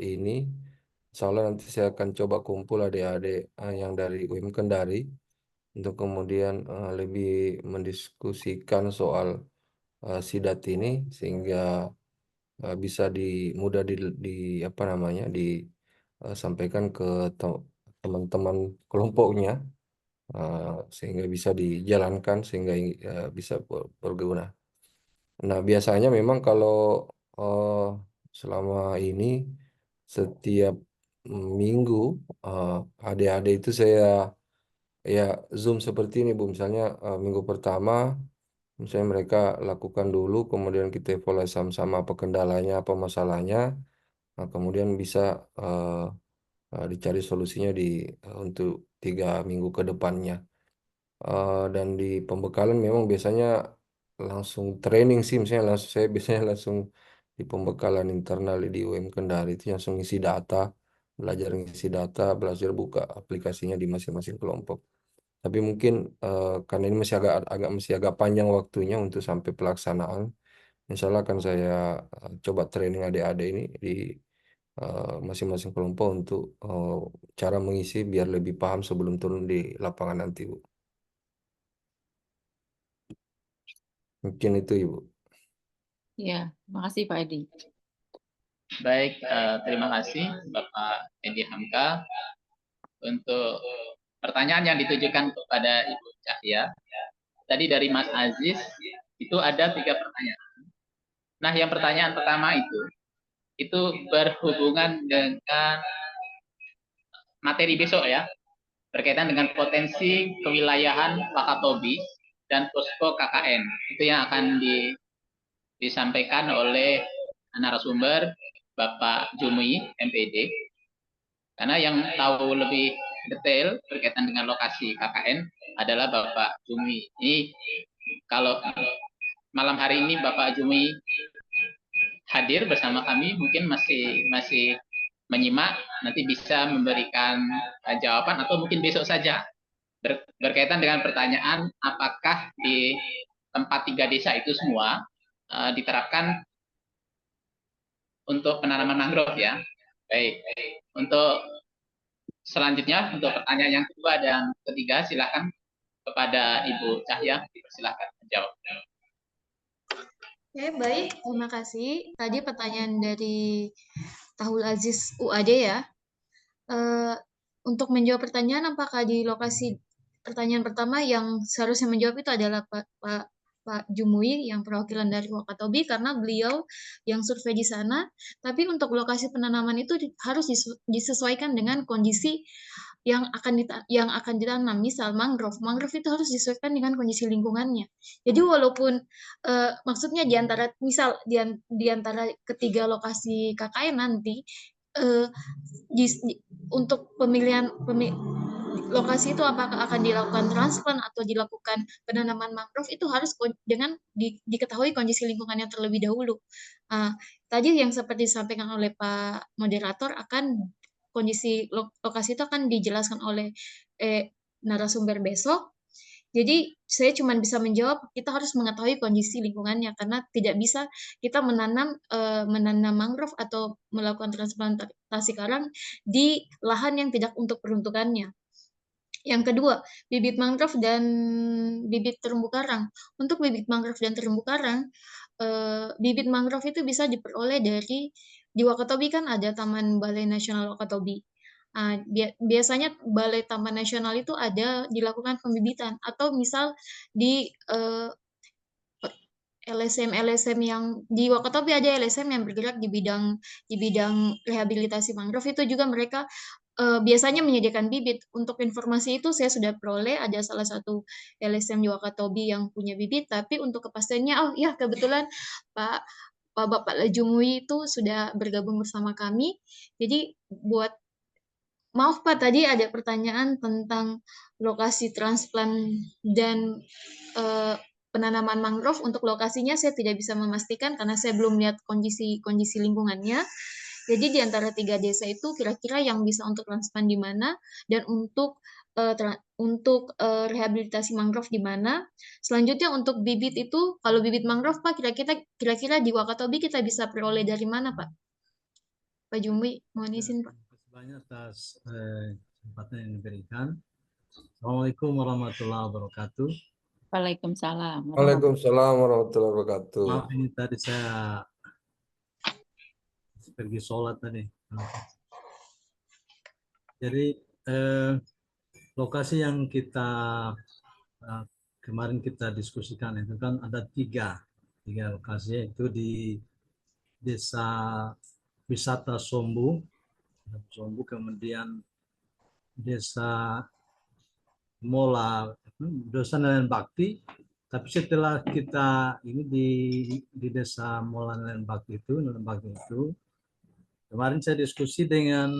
ini insya Allah nanti saya akan coba kumpul adik-adik yang dari UIM Kendari untuk kemudian lebih mendiskusikan soal sidat ini sehingga bisa mudah apa namanya disampaikan ke teman-teman kelompoknya sehingga bisa dijalankan sehingga bisa berguna. Nah, biasanya memang kalau selama ini setiap minggu adik-adik itu saya ya Zoom seperti ini Bu. Misalnya minggu pertama misalnya mereka lakukan dulu, kemudian kita evaluasi sama-sama apa kendalanya, apa masalahnya, nah, kemudian bisa dicari solusinya untuk 3 minggu ke depannya. Dan di pembekalan memang biasanya langsung training sih, misalnya saya biasanya langsung di pembekalan internal di UM Kendari itu langsung ngisi data, belajar ngisi data, belajar buka aplikasinya di masing-masing kelompok. Tapi mungkin karena ini masih agak panjang waktunya untuk sampai pelaksanaan, insya Allah akan saya coba training adik-adik ini di masing-masing kelompok untuk cara mengisi biar lebih paham sebelum turun di lapangan nanti, Bu. Mungkin itu, Ibu. Ya, terima kasih Pak Edi. Baik, terima kasih Bapak Edi Hamka untuk pertanyaan yang ditujukan kepada Ibu Cahya. Tadi dari Mas Aziz itu ada 3 pertanyaan. Nah, yang pertanyaan pertama itu berhubungan dengan materi besok ya, berkaitan dengan potensi kewilayahan Wakatobi dan posko KKN. Itu yang akan disampaikan oleh narasumber Bapak Jumui, MPD. Karena yang tahu lebih detail berkaitan dengan lokasi KKN adalah Bapak Jumui. Ini kalau malam hari ini Bapak Jumui hadir bersama kami, mungkin masih menyimak, nanti bisa memberikan jawaban atau mungkin besok saja berkaitan dengan pertanyaan apakah di tempat 3 desa itu semua diterapkan untuk penanaman mangrove ya. Baik. Untuk selanjutnya untuk pertanyaan yang kedua dan ketiga silakan kepada Ibu Cahya, silakan menjawab. Oke, baik. Terima kasih. Tadi pertanyaan dari Tahul Aziz UAD ya. Untuk menjawab pertanyaan apakah di lokasi pertanyaan pertama yang seharusnya menjawab itu adalah Pak Jumui yang perwakilan dari Wakatobi karena beliau yang survei di sana. Tapi untuk lokasi penanaman itu harus disesuaikan dengan kondisi yang akan ditanam. Misal mangrove itu harus disesuaikan dengan kondisi lingkungannya. Jadi walaupun maksudnya di antara ketiga lokasi KKN nanti untuk pemilihan lokasi itu apakah akan dilakukan transplant atau dilakukan penanaman mangrove itu harus dengan diketahui kondisi lingkungannya terlebih dahulu. Tadi yang seperti disampaikan oleh Pak Moderator akan kondisi lokasi itu akan dijelaskan oleh narasumber besok. Jadi saya cuma bisa menjawab kita harus mengetahui kondisi lingkungannya karena tidak bisa kita menanam mangrove atau melakukan transplantasi karang di lahan yang tidak untuk peruntukannya. Yang kedua, bibit mangrove dan bibit terumbu karang. Untuk bibit mangrove dan terumbu karang, bibit mangrove itu bisa diperoleh di Wakatobi kan ada Taman Balai Nasional Wakatobi. Biasanya Balai Taman Nasional itu ada dilakukan pembibitan atau misal di LSM yang di Wakatobi ada LSM yang bergerak di bidang rehabilitasi mangrove itu juga mereka biasanya menyediakan bibit. Untuk informasi itu saya sudah peroleh ada salah satu LSM di Wakatobi yang punya bibit, tapi untuk kepastiannya oh ya kebetulan Bapak Lajumui itu sudah bergabung bersama kami. Jadi maaf Pak, tadi ada pertanyaan tentang lokasi transplant dan penanaman mangrove. Untuk lokasinya saya tidak bisa memastikan karena saya belum lihat kondisi lingkungannya. Jadi di antara 3 desa itu kira-kira yang bisa untuk transplant di mana dan untuk rehabilitasi mangrove di mana. Selanjutnya untuk bibit itu, kalau bibit mangrove Pak, kira-kira di Wakatobi kita bisa peroleh dari mana Pak? Pak Jumui, mohon izin Pak. Terima kasih banyak atas kesempatan yang diberikan. Assalamualaikum warahmatullahi wabarakatuh. Waalaikumsalam. Waalaikumsalam warahmatullahi wabarakatuh. Maaf ini tadi saya pergi sholat tadi. Jadi lokasi yang kemarin kita diskusikan itu kan ada tiga lokasi, yaitu di Desa Wisata Sombu, kemudian Desa Mola, Desa Nelayan Bakti. Tapi setelah kita ini di Desa Mola Nelayan Bakti itu, kemarin saya diskusi dengan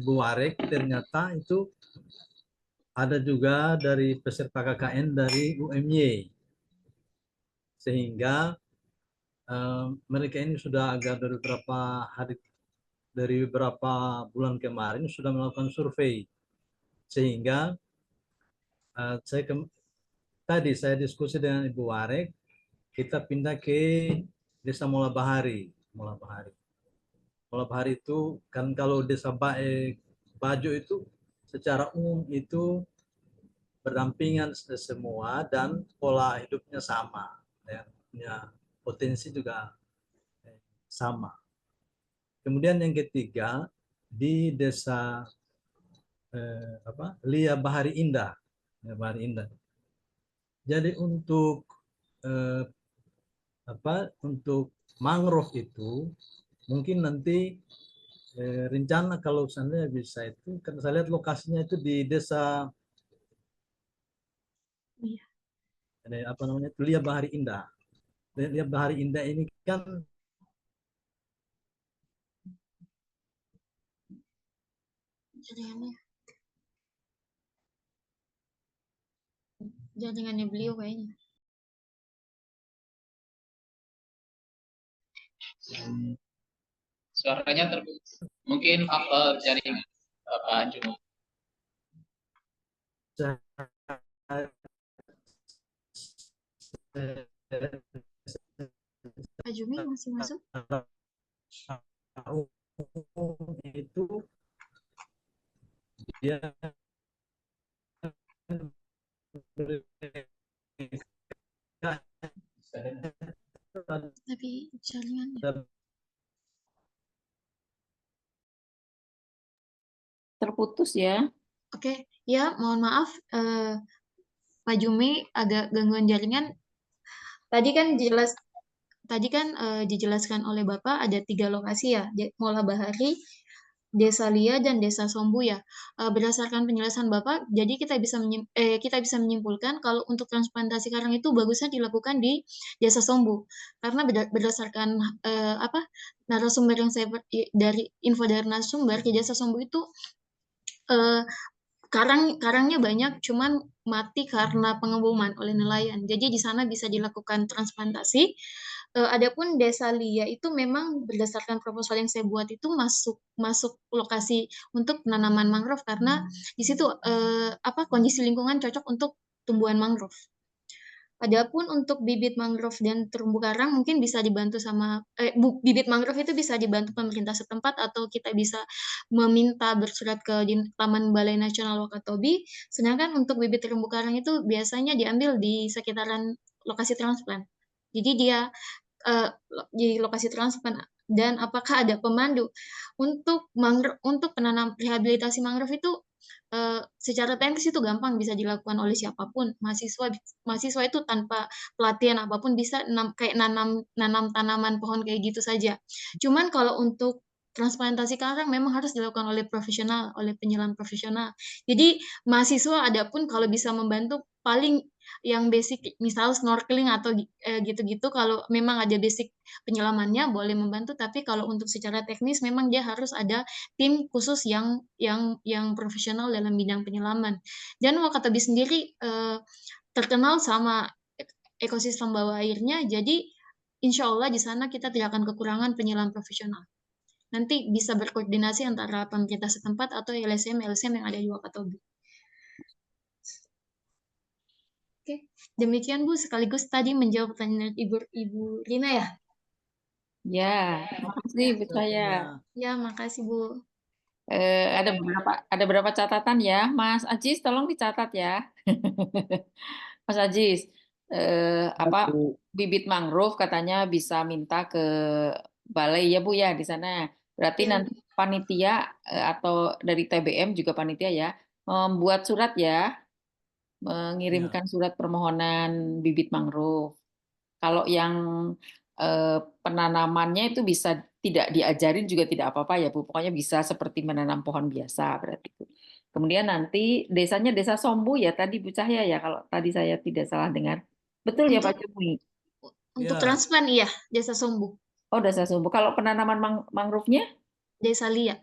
Ibu Warek, ternyata itu ada juga dari peserta KKN dari UMY. Sehingga mereka ini sudah agak dari beberapa bulan kemarin sudah melakukan survei. Sehingga tadi saya diskusi dengan Ibu Warek, kita pindah ke Desa Mola Bahari. Mola Bahari itu kan kalau Desa Bajo itu secara umum itu berdampingan semua dan pola hidupnya sama, ya, punya potensi juga sama. Kemudian yang ketiga di Desa Lia Bahari Indah. Jadi untuk untuk mangrove itu mungkin nanti rencana kalau seandainya bisa itu, karena saya lihat lokasinya itu di Desa Lia Bahari Indah. Lia Bahari Indah ini kan jaringannya beliau kayaknya. Suaranya terputus. Mungkin faktor jaringan Pak Jumui. Pak Jumui masih masuk? Itu dia tapi jaringannya terputus ya. Oke, ya mohon maaf, Pak Jumi agak gangguan jaringan. Tadi kan dijelaskan oleh Bapak ada 3 lokasi ya, Mola Bahari, Desa Lia, dan Desa Sombu ya. Berdasarkan penjelasan Bapak, jadi kita bisa menyimpulkan kalau untuk transplantasi karang itu bagusnya dilakukan di Desa Sombu. Karena berdasarkan narasumber yang dari info dari narasumber di Desa Sombu itu eh, karangnya banyak, cuman mati karena pengeboman oleh nelayan. Jadi di sana bisa dilakukan transplantasi. Adapun Desa Lia itu memang berdasarkan proposal yang saya buat itu masuk lokasi untuk penanaman mangrove karena di situ kondisi lingkungan cocok untuk tumbuhan mangrove. Adapun untuk bibit mangrove dan terumbu karang mungkin bisa dibantu bibit mangrove itu bisa dibantu pemerintah setempat atau kita bisa meminta bersurat ke Taman Balai Nasional Wakatobi. Sedangkan untuk bibit terumbu karang itu biasanya diambil di sekitaran lokasi transplant. Jadi dia di lokasi transplant dan apakah ada pemandu untuk penanam rehabilitasi mangrove itu secara teknis itu gampang bisa dilakukan oleh siapapun. Mahasiswa itu tanpa pelatihan apapun bisa kayak nanam tanaman pohon kayak gitu saja. Cuman kalau untuk transplantasi karang memang harus dilakukan oleh profesional, oleh penyelam profesional. Jadi mahasiswa adapun kalau bisa membantu paling yang basic misal snorkeling atau gitu-gitu kalau memang ada basic penyelamannya boleh membantu, tapi kalau untuk secara teknis memang dia harus ada tim khusus yang profesional dalam bidang penyelaman. Dan Wakatobi sendiri terkenal sama ekosistem bawah airnya, jadi insya Allah di sana kita tidak akan kekurangan penyelam profesional. Nanti bisa berkoordinasi antara pemerintah setempat atau LSM yang ada di Wakatobi. Oke, demikian Bu, sekaligus tadi menjawab pertanyaan Ibu Rina ya. Ya, makasih Bu Cahaya. Ya, makasih Bu. Ada beberapa catatan ya, Mas Ajis, tolong dicatat ya. Mas Ajis, bibit mangrove katanya bisa minta ke balai ya Bu ya di sana. Berarti Ya. nanti panitia atau dari TBM juga panitia ya, membuat surat ya, mengirimkan surat permohonan bibit mangrove. Kalau yang penanamannya itu bisa tidak diajarin juga tidak apa-apa ya Bu. Pokoknya bisa seperti menanam pohon biasa berarti Bu. Kemudian nanti desanya Desa Sombu ya tadi Bu Cahya ya kalau tadi saya tidak salah dengar. Betul ya Pak Cumi? Untuk transplant iya, Desa Sombu. Oh, Desa Sombu. Kalau penanaman mangrove-nya? Desa Lia.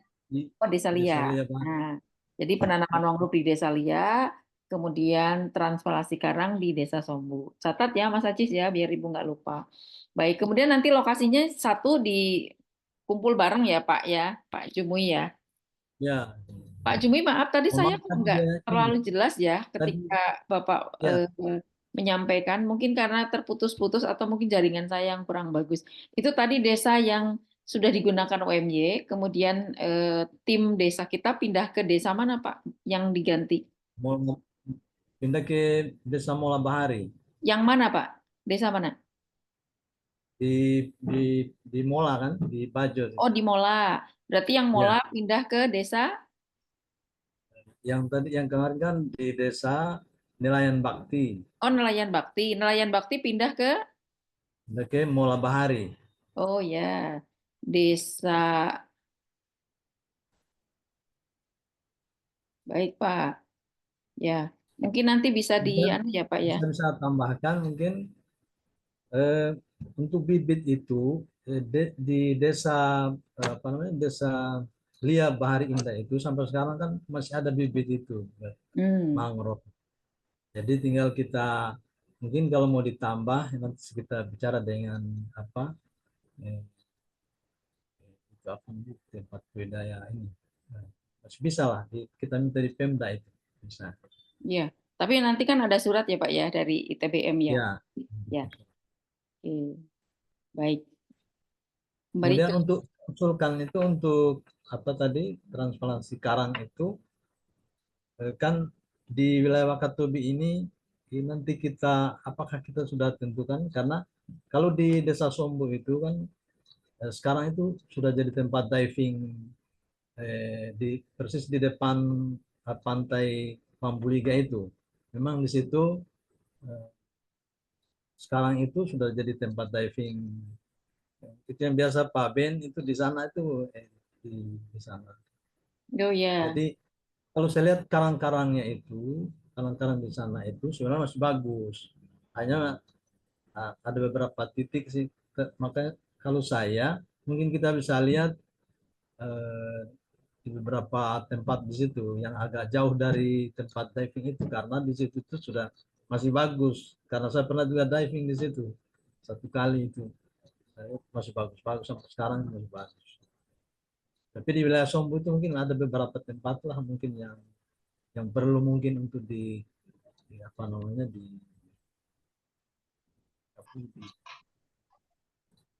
Oh, Desa Lia. Nah, jadi penanaman mangrove di Desa Lia, kemudian transplantasi karang di Desa Sombu. Catat ya Mas Ajis ya, biar Ibu nggak lupa. Baik, kemudian nanti lokasinya satu di kumpul bareng ya Pak ya, Pak Jumui ya. Ya. Pak Jumui, maaf tadi saya nggak terlalu jelas ya ketika Bapak menyampaikan, mungkin karena terputus-putus atau mungkin jaringan saya yang kurang bagus. Itu tadi desa yang sudah digunakan UMY, kemudian tim desa kita pindah ke desa mana Pak yang diganti? Pindah ke Desa Mola Bahari. Yang mana Pak? Desa mana? Di Mola kan, di Bajo. Oh, di Mola. Berarti yang Mola pindah ke desa? Yang kemarin kan di Desa Nelayan Bakti. Oh, Nelayan Bakti. Nelayan Bakti pindah ke? Pindah ke Mola Bahari. Oh ya, desa. Baik Pak. Ya, mungkin nanti bisa ya Pak ya. Bisa tambahkan mungkin untuk bibit itu di desa Desa Lia Bahari Indah itu sampai sekarang kan masih ada bibit itu mangrove. Jadi tinggal kita mungkin kalau mau ditambah nanti kita bicara dengan tempat budaya ini. Masih bisa lah kita minta di Pemda itu bisa. Iya, tapi nanti kan ada surat ya Pak ya dari ITBM ya. Ya. Oke. Baik. Kemudian untuk usulkan itu untuk transplantasi karang itu kan di wilayah Wakatobi ini nanti apakah kita sudah tentukan karena kalau di Desa Sombu itu kan sekarang itu sudah jadi tempat diving persis di depan pantai Mambuliga itu. Memang di situ sekarang itu sudah jadi tempat diving. Itu yang biasa Pak Ben itu di sana itu di sana. Oh ya. Jadi kalau saya lihat karang-karangnya itu, karang-karang di sana itu sebenarnya masih bagus. Hanya ada beberapa titik sih. Makanya kalau saya mungkin kita bisa lihat di beberapa tempat di situ yang agak jauh dari tempat diving itu, karena di situ itu sudah masih bagus. Karena saya pernah juga diving di situ satu kali itu, masih bagus-bagus sampai sekarang masih bagus. Tapi di wilayah Sombo itu mungkin ada beberapa tempat lah mungkin yang perlu mungkin untuk di apa namanya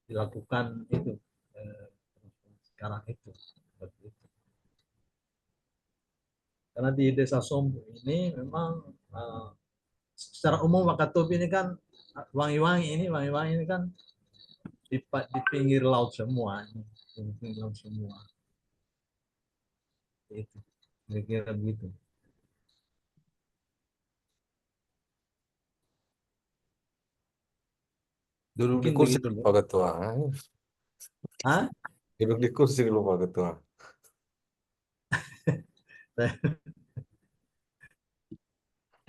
dilakukan itu sekarang itu seperti itu. Karena di desa Sombo ini memang secara umum Wakatobi ini kan wangi-wangi ini kan di pinggir laut semua, di pinggir laut semua. Itu kira-kira begitu. Duduk di Mungkin kursi begitu, dulu Bu. Pak Ketua. Hah? Duduk di kursi dulu Pak Ketua.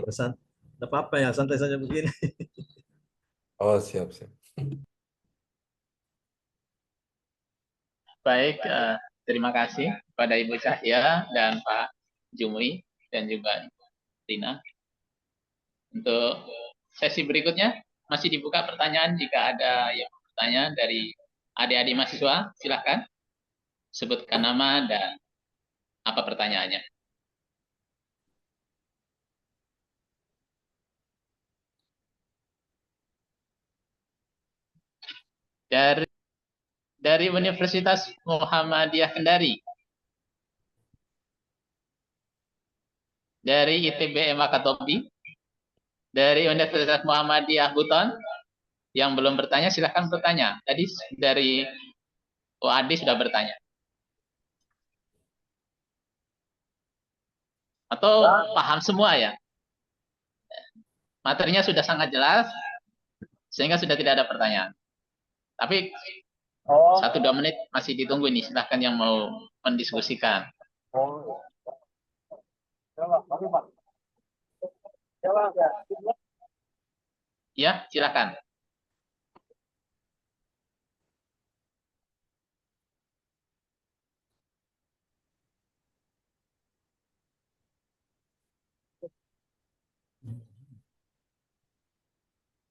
Pesan, tidak apa-apa ya, santai saja begini. Oh, siap, siap. Baik, terima kasih kepada Ibu Cahya dan Pak Jumri dan juga Ibu Rina. Untuk sesi berikutnya masih dibuka pertanyaan. Jika ada yang bertanya dari adik-adik mahasiswa, silakan sebutkan nama dan apa pertanyaannya. Dari Universitas Muhammadiyah Kendari, dari ITB Wakatobi, dari Universitas Muhammadiyah Buton, yang belum bertanya silahkan bertanya. Tadi dari OAD sudah bertanya. Atau paham semua ya? Materinya sudah sangat jelas, sehingga sudah tidak ada pertanyaan. Tapi 1-2 menit masih ditunggu nih, silahkan yang mau mendiskusikan. Ya, silakan.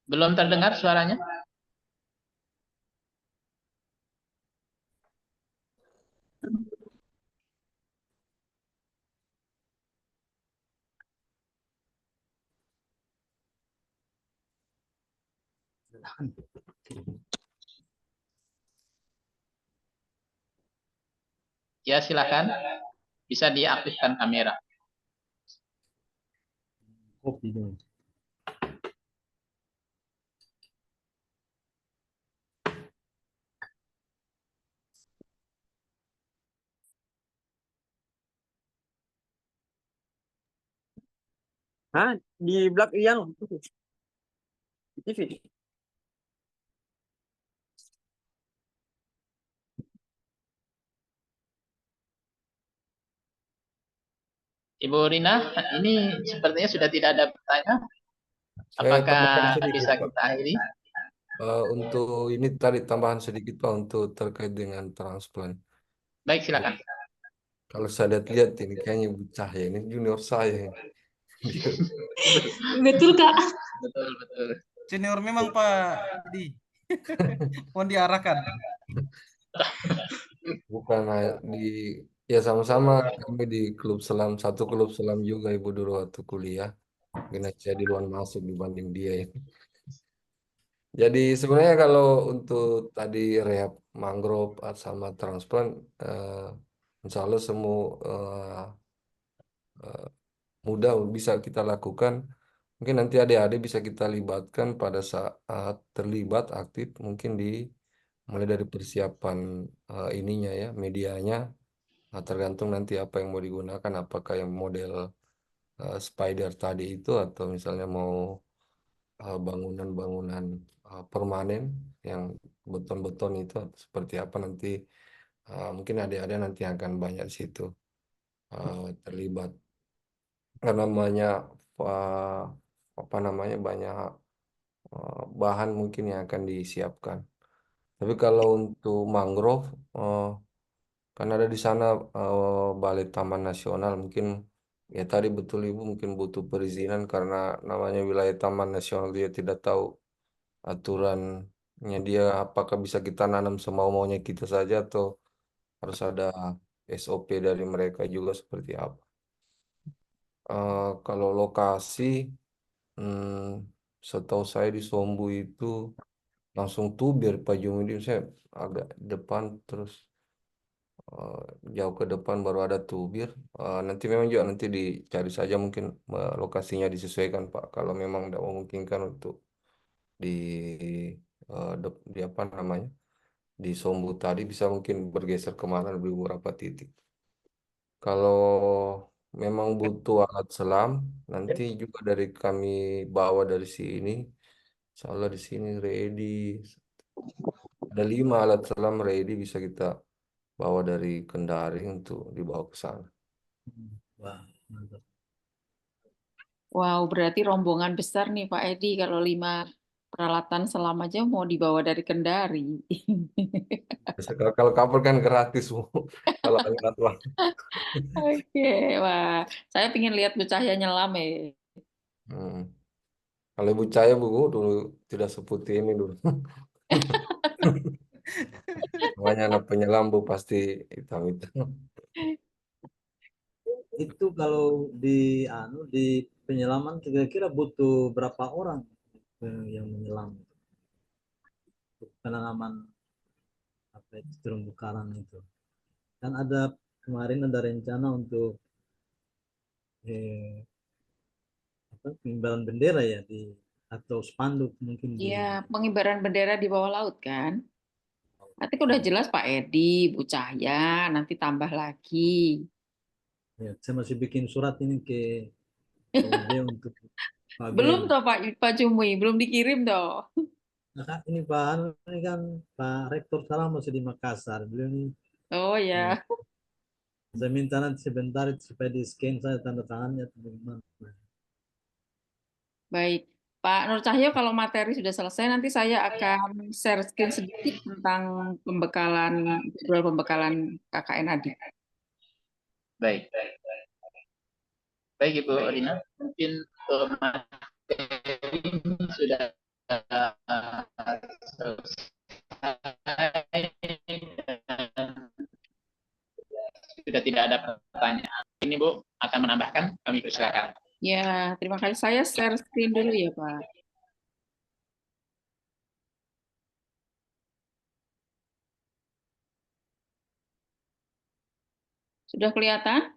Belum terdengar suaranya? Ya, silakan. Bisa diaktifkan kamera. Kopi dulu. Hah? Di belakang iya loh. Di TV. Ibu Rina, ini sepertinya sudah tidak ada pertanyaan. Saya Apakah tambahkan sedikit, bisa Pak. kita akhiri? Untuk ini tadi tambahan sedikit Pak untuk terkait dengan transplant. Baik, silakan. Kalau saya lihat ini kayaknya Bu Cahya ini junior saya. Betul, Kak. Betul, betul. Senior memang Pak Di. Mohon diarahkan. Bukan ya sama-sama kami di klub selam, satu klub selam juga Ibu dulu waktu kuliah. Mungkin saya duluan masuk dibanding dia ini. Jadi sebenarnya kalau untuk tadi rehab mangrove sama transplant, insya Allah semua mudah bisa kita lakukan. Mungkin nanti adik-adik bisa kita libatkan pada saat terlibat aktif, mungkin mulai dari persiapan ininya ya, medianya, tergantung nanti apa yang mau digunakan, apakah yang model spider tadi itu atau misalnya mau bangunan-bangunan permanen yang beton-beton itu atau seperti apa nanti. Mungkin adik-adik nanti akan banyak di situ terlibat karena banyak uh, apa namanya banyak bahan mungkin yang akan disiapkan. Tapi kalau untuk mangrove kan ada di sana Balai Taman Nasional, mungkin ya tadi betul Ibu mungkin butuh perizinan karena namanya wilayah Taman Nasional, dia tidak tahu aturannya, dia apakah bisa kita nanam semau-maunya kita saja atau harus ada SOP dari mereka juga seperti apa. Kalau lokasi, setahu saya di Sombu itu langsung tubir Pak Jumidi, saya agak depan terus eh, jauh ke depan baru ada tubir. Nanti memang juga nanti dicari saja mungkin lokasinya disesuaikan Pak. Kalau memang tidak memungkinkan untuk di di apa namanya di Sombu tadi bisa mungkin bergeser kemana di beberapa titik. Kalau memang butuh alat selam, nanti juga dari kami bawa dari sini. Insyaallah di sini ready. Ada 5 alat selam ready bisa kita bawa dari Kendari untuk dibawa ke sana. Wah, mantap. Wow, berarti rombongan besar nih Pak Edi kalau 5 peralatan selam aja mau dibawa dari Kendari. Kalau kapal kan gratis, Bu. Kalau lewat lah. Oke, wah, saya ingin lihat Bu Cahya nyelam ya. Hmm. Kalau Ibu Cahaya Bu dulu tidak seputih ini dulu. Namanya anak penyelam Bu pasti hitam-hitam. Itu kalau di penyelaman kira-kira butuh berapa orang yang menyelam untuk penanaman apa itu terumbu karang itu. Kan kemarin ada rencana untuk eh, pengibaran bendera ya atau spanduk mungkin di Iya, pengibaran bendera di bawah laut kan. Nanti udah jelas Pak Edi, Bu Cahya, nanti tambah lagi. ya, saya masih bikin surat ini ke PUB untuk Pak Belum Geri. toh Pak Cumui, belum dikirim toh. Nah, ini Pak Anu ini kan Pak Rektor sekarang masih di Makassar. Beliau ini Oh ya, saya minta nanti sebentar supaya di scan saya tanda tangannya atau bagaimana. baik. Pak Nur Cahyo, kalau materi sudah selesai, nanti saya akan share screen sedikit tentang jadwal pembekalan KKN Adi. Baik. Baik Ibu Rina, mungkin materi sudah selesai. Sudah tidak ada pertanyaan. Ini Bu akan menambahkan, kami persilakan. Ya, terima kasih. Saya share screen dulu ya, Pak. Sudah kelihatan?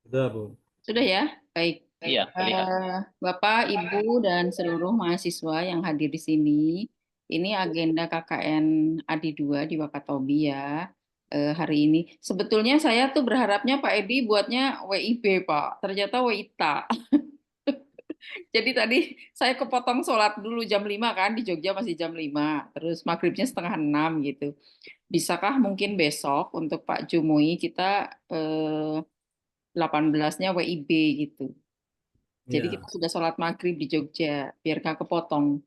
Sudah, Bu. Sudah ya? Baik. Iya, terlihat. Bapak, Ibu, dan seluruh mahasiswa yang hadir di sini, ini agenda KKN Adi 2 di Wakatobi ya. Hari ini. Sebetulnya saya tuh berharapnya Pak Edi buatnya WIB, Pak. Ternyata WITA. Jadi tadi saya kepotong sholat dulu jam 5 kan, di Jogja masih jam 5. Terus maghribnya setengah 6 gitu. Bisakah mungkin besok untuk Pak Jumui kita 18-nya WIB gitu. Jadi Iya. kita sudah sholat maghrib di Jogja, biar nggak kepotong.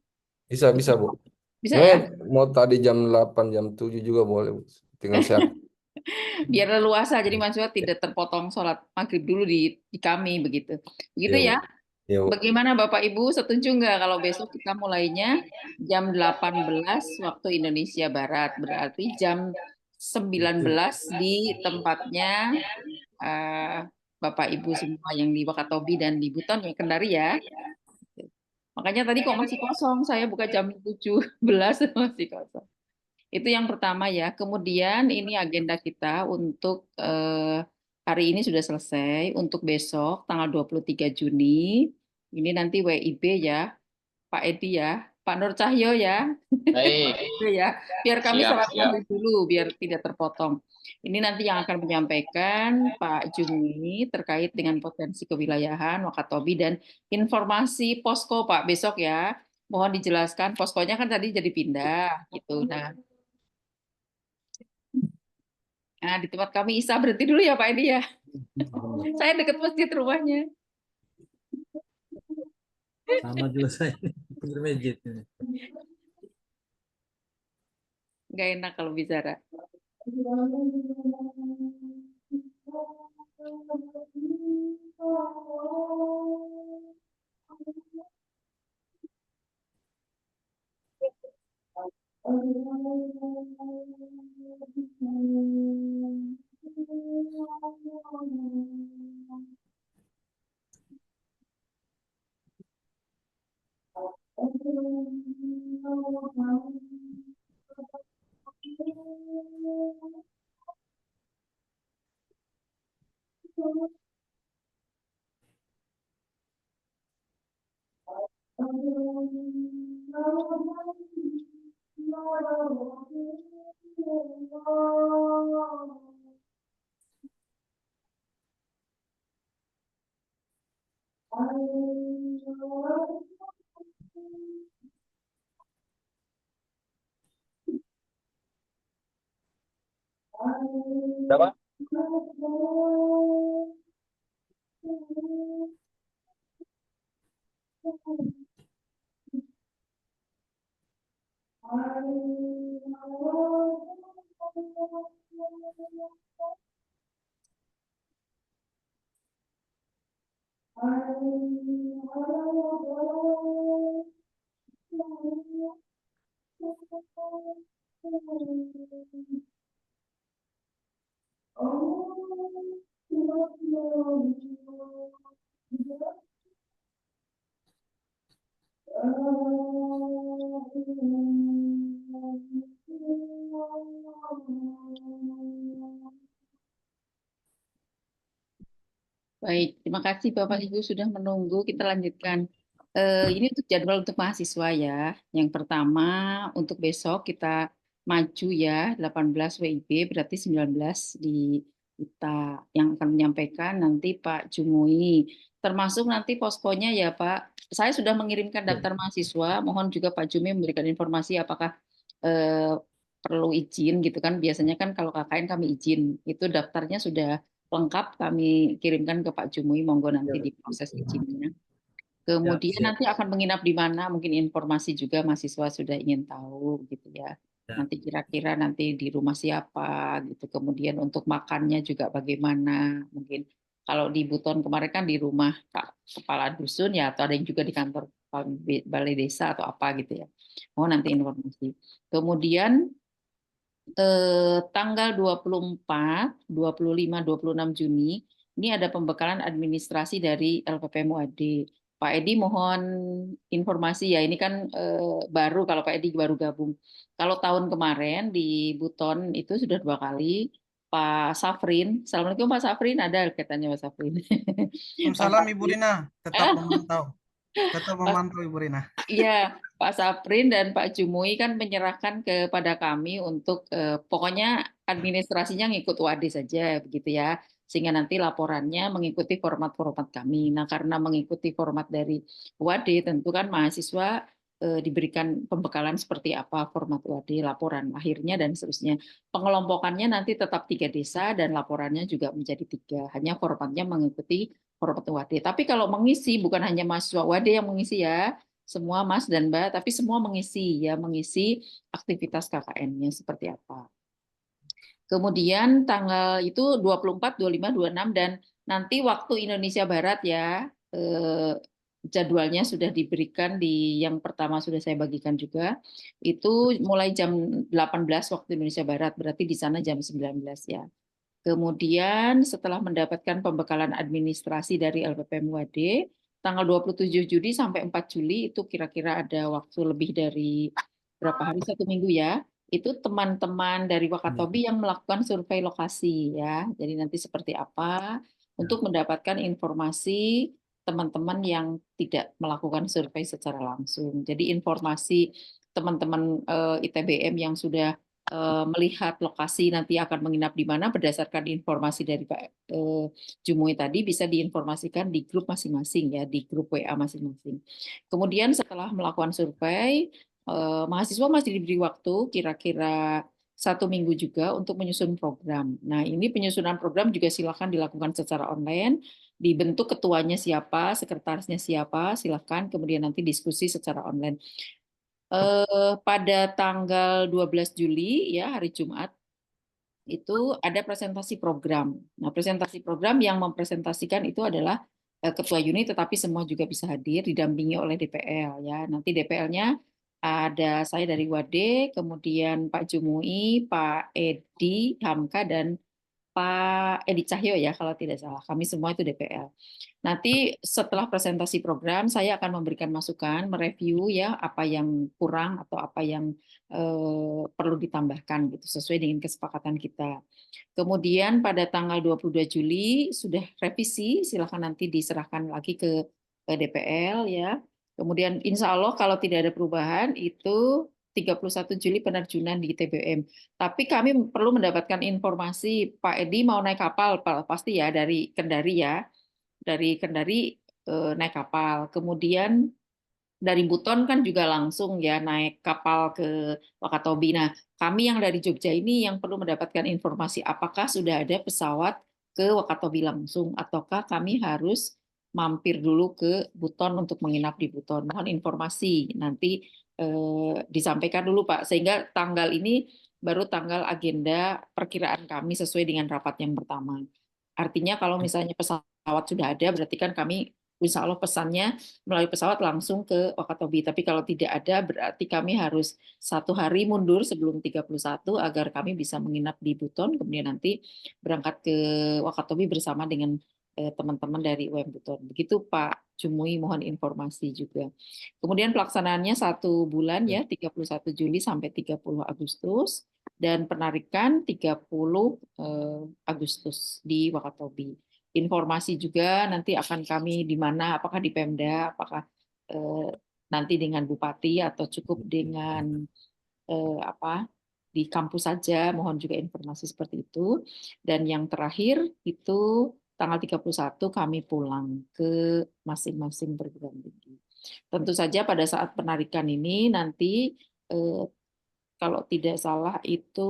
Bisa Bu. Bisa ya? Mau tadi jam 8, jam 7 juga boleh, Bu. Tinggal saya. Biar leluasa, jadi maksudnya tidak terpotong sholat maghrib dulu di kami begitu. Begitu Iya, ya? Bu. Iya, Bu. Bagaimana Bapak Ibu, setuju nggak kalau besok kita mulainya jam 18 waktu Indonesia Barat, berarti jam 19 di tempatnya Bapak Ibu semua yang di Wakatobi dan di Buton ya, Kendari ya. Makanya tadi kok masih kosong, saya buka jam 17 masih kosong. Itu yang pertama ya. Kemudian ini agenda kita untuk hari ini sudah selesai. Untuk besok tanggal 23 Juni, ini nanti WIB ya, Pak Edi ya. Pak Nur Cahyo ya. Baik, Itu ya, biar kami siap, sholat siap. maghrib dulu, biar tidak terpotong. Ini nanti yang akan menyampaikan Pak Jumi terkait dengan potensi kewilayahan, Wakatobi, dan informasi posko Pak besok ya. Mohon dijelaskan, poskonya kan tadi jadi pindah gitu. Nah, di tempat kami Isa berhenti dulu ya Pak Edi ya. Saya dekat masjid rumahnya. Sama juga saya pinggir masjid. Nggak enak kalau bicara. Berapa? Baik, terima kasih Bapak Ibu sudah menunggu. Kita lanjutkan. Ini untuk jadwal untuk mahasiswa ya. Yang pertama untuk besok kita maju ya 18 WIB berarti 19 di kita yang akan menyampaikan nanti Pak Jumui. Termasuk nanti poskonya ya Pak. Saya sudah mengirimkan daftar mahasiswa. Mohon juga Pak Jumi memberikan informasi apakah perlu izin gitu kan. Biasanya kan kalau KKN kami izin. Itu daftarnya sudah lengkap kami kirimkan ke Pak Jumui, monggo nanti diproses izinnya. Kemudian siap. nanti akan menginap di mana, mungkin informasi juga mahasiswa sudah ingin tahu gitu ya. Nanti kira-kira nanti di rumah siapa gitu. Kemudian untuk makannya juga bagaimana. Mungkin kalau di Buton kemarin kan di rumah kepala dusun ya, atau ada yang juga di kantor balai desa atau apa gitu ya. Mau nanti informasi. Kemudian tanggal 24, 25, 26 Juni, ini ada pembekalan administrasi dari LPPM UAD. Pak Edi mohon informasi ya, ini kan baru kalau Pak Edi baru gabung. Kalau tahun kemarin di Buton itu sudah 2 kali, Pak Safrin, Assalamualaikum Pak Safrin, ada katanya Pak Safrin. Salam Ibu Rina, tetap memantau. Tetap memantau Ibu Rina. Iya, Pak Saprin dan Pak Jumui kan menyerahkan kepada kami untuk pokoknya administrasinya ngikut WAD saja begitu ya. Sehingga nanti laporannya mengikuti format-format kami. Nah, karena mengikuti format dari WAD tentu kan mahasiswa diberikan pembekalan seperti apa format WAD, laporan akhirnya dan seterusnya. Pengelompokannya nanti tetap 3 desa dan laporannya juga menjadi 3. Hanya formatnya mengikuti format WAD. Tapi kalau mengisi bukan hanya mahasiswa WAD yang mengisi ya, semua Mas dan Mbak, tapi semua mengisi ya, mengisi aktivitas KKN-nya seperti apa. Kemudian tanggal itu 24, 25, 26 dan nanti waktu Indonesia Barat ya, jadwalnya sudah diberikan di yang pertama sudah saya bagikan juga. Itu mulai jam 18 waktu Indonesia Barat, berarti di sana jam 19 ya. Kemudian setelah mendapatkan pembekalan administrasi dari LPPM UAD, tanggal 27 Juli sampai 4 Juli itu kira-kira ada waktu lebih dari berapa hari, 1 minggu ya. Itu teman-teman dari Wakatobi yang melakukan survei lokasi ya. Jadi nanti seperti apa untuk mendapatkan informasi teman-teman yang tidak melakukan survei secara langsung. Jadi informasi teman-teman ITBM yang sudah melihat lokasi nanti akan menginap di mana berdasarkan informasi dari Pak Jumui tadi bisa diinformasikan di grup masing-masing ya, di grup WA masing-masing. Kemudian setelah melakukan survei, mahasiswa masih diberi waktu kira-kira 1 minggu juga untuk menyusun program. Nah, ini penyusunan program juga silakan dilakukan secara online, dibentuk ketuanya siapa, sekretarisnya siapa, silakan, kemudian nanti diskusi secara online. Pada tanggal 12 Juli, ya hari Jumat, itu ada presentasi program. Nah, presentasi program yang mempresentasikan itu adalah ketua unit, tetapi semua juga bisa hadir, didampingi oleh DPL. Ya, nanti DPL-nya ada saya dari Wade, kemudian Pak Jumui, Pak Edi Hamka, dan Pak Edi Cahyo ya kalau tidak salah. Kami semua itu DPL. Nanti setelah presentasi program saya akan memberikan masukan, mereview ya apa yang kurang atau apa yang perlu ditambahkan gitu sesuai dengan kesepakatan kita. Kemudian pada tanggal 22 Juli sudah revisi, silakan nanti diserahkan lagi ke DPL ya. Kemudian insya Allah kalau tidak ada perubahan itu 31 Juli penerjunan di ITBM. Tapi kami perlu mendapatkan informasi Pak Edi mau naik kapal pasti ya dari Kendari ya. Dari Kendari naik kapal. Kemudian dari Buton kan juga langsung ya naik kapal ke Wakatobi. Nah, kami yang dari Jogja ini yang perlu mendapatkan informasi apakah sudah ada pesawat ke Wakatobi langsung ataukah kami harus mampir dulu ke Buton untuk menginap di Buton. Mohon informasi nanti disampaikan dulu Pak, sehingga tanggal ini baru tanggal agenda perkiraan kami sesuai dengan rapat yang pertama. Artinya kalau misalnya pesawat sudah ada, berarti kan kami insya Allah pesannya melalui pesawat langsung ke Wakatobi. Tapi kalau tidak ada, berarti kami harus 1 hari mundur sebelum 31 agar kami bisa menginap di Buton, kemudian nanti berangkat ke Wakatobi bersama dengan teman-teman dari UM Buton. Begitu Pak Jumui, mohon informasi juga. Kemudian pelaksanaannya 1 bulan ya, 31 Juli sampai 30 Agustus, dan penarikan 30 Agustus di Wakatobi. Informasi juga nanti akan kami di mana, apakah di Pemda, apakah nanti dengan Bupati atau cukup dengan di kampus saja, mohon juga informasi seperti itu. Dan yang terakhir itu tanggal 31 kami pulang ke masing-masing perguruan tinggi. Tentu saja pada saat penarikan ini nanti kalau tidak salah itu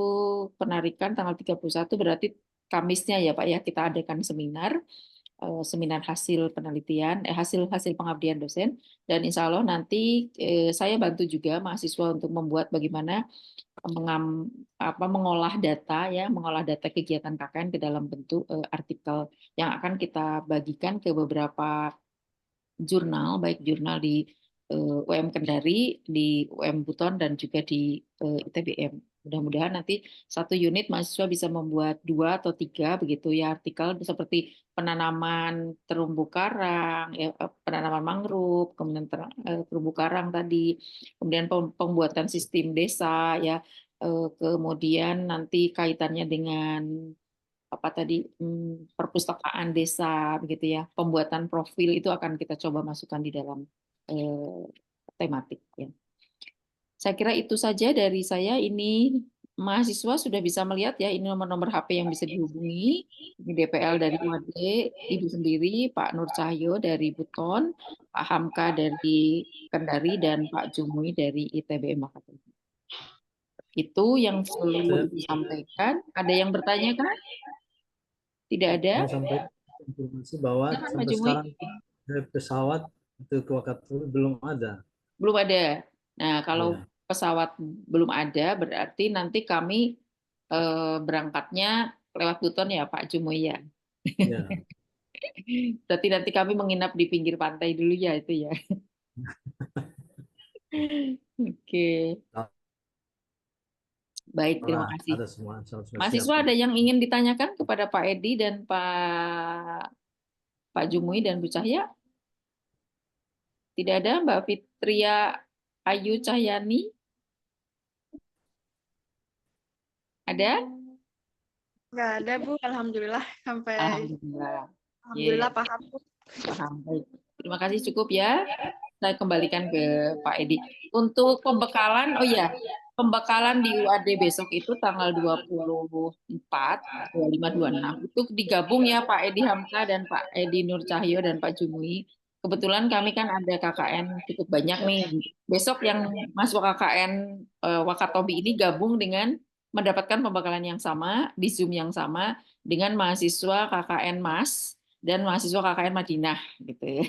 penarikan tanggal 31 berarti Kamisnya ya Pak ya, kita adakan seminar hasil penelitian, hasil pengabdian dosen, dan insya Allah nanti saya bantu juga mahasiswa untuk membuat bagaimana mengolah data ya, mengolah data kegiatan KKN ke dalam bentuk artikel yang akan kita bagikan ke beberapa jurnal, baik jurnal di UM Kendari, di UM Buton, dan juga di ITBM. Mudah-mudahan nanti 1 unit mahasiswa bisa membuat 2 atau 3 begitu ya artikel seperti penanaman terumbu karang, ya, penanaman mangrove, kemudian terumbu karang tadi, kemudian pembuatan sistem desa ya, kemudian nanti kaitannya dengan perpustakaan desa begitu ya, pembuatan profil itu akan kita coba masukkan di dalam tematik ya. Saya kira itu saja dari saya. Ini mahasiswa sudah bisa melihat ya, ini nomor-nomor HP yang bisa dihubungi. Ini DPL dari Wade, Ibu sendiri, Pak Nur Cahyo dari Buton, Pak Hamka dari Kendari, dan Pak Jumui dari ITBM Makassar. Itu yang perlu disampaikan. Ada yang bertanya kan? Tidak ada? Sampai informasi bahwa sampai sekarang pesawat untuk Wakatobi belum ada. Belum ada. Nah, kalau pesawat belum ada, berarti nanti kami berangkatnya lewat Buton ya Pak Jumui ya. Ya. Berarti nanti kami menginap di pinggir pantai dulu ya itu ya. Oke. Baik, terima kasih. Ada semua, mahasiswa ada yang ingin ditanyakan kepada Pak Edi dan Pak Jumui dan Bu Cahya? Tidak ada. Mbak Fitria Ayu Cahyani? Ada? Nggak ada, Bu. Alhamdulillah. Alhamdulillah. Alhamdulillah, Paham, Bu. Paham. Baik. Terima kasih, cukup ya. Saya kembalikan ke Pak Edi. Untuk pembekalan, oh ya, pembekalan di UAD besok itu tanggal 24, 25, 26. Itu digabung ya Pak Edi Hamka dan Pak Edi Nur Cahyo dan Pak Jumui. Kebetulan kami kan ada KKN cukup banyak nih. Besok yang masuk KKN Wakatobi ini gabung dengan mendapatkan pembekalan yang sama, di Zoom yang sama, dengan mahasiswa KKN MAS dan mahasiswa KKN Madinah gitu ya.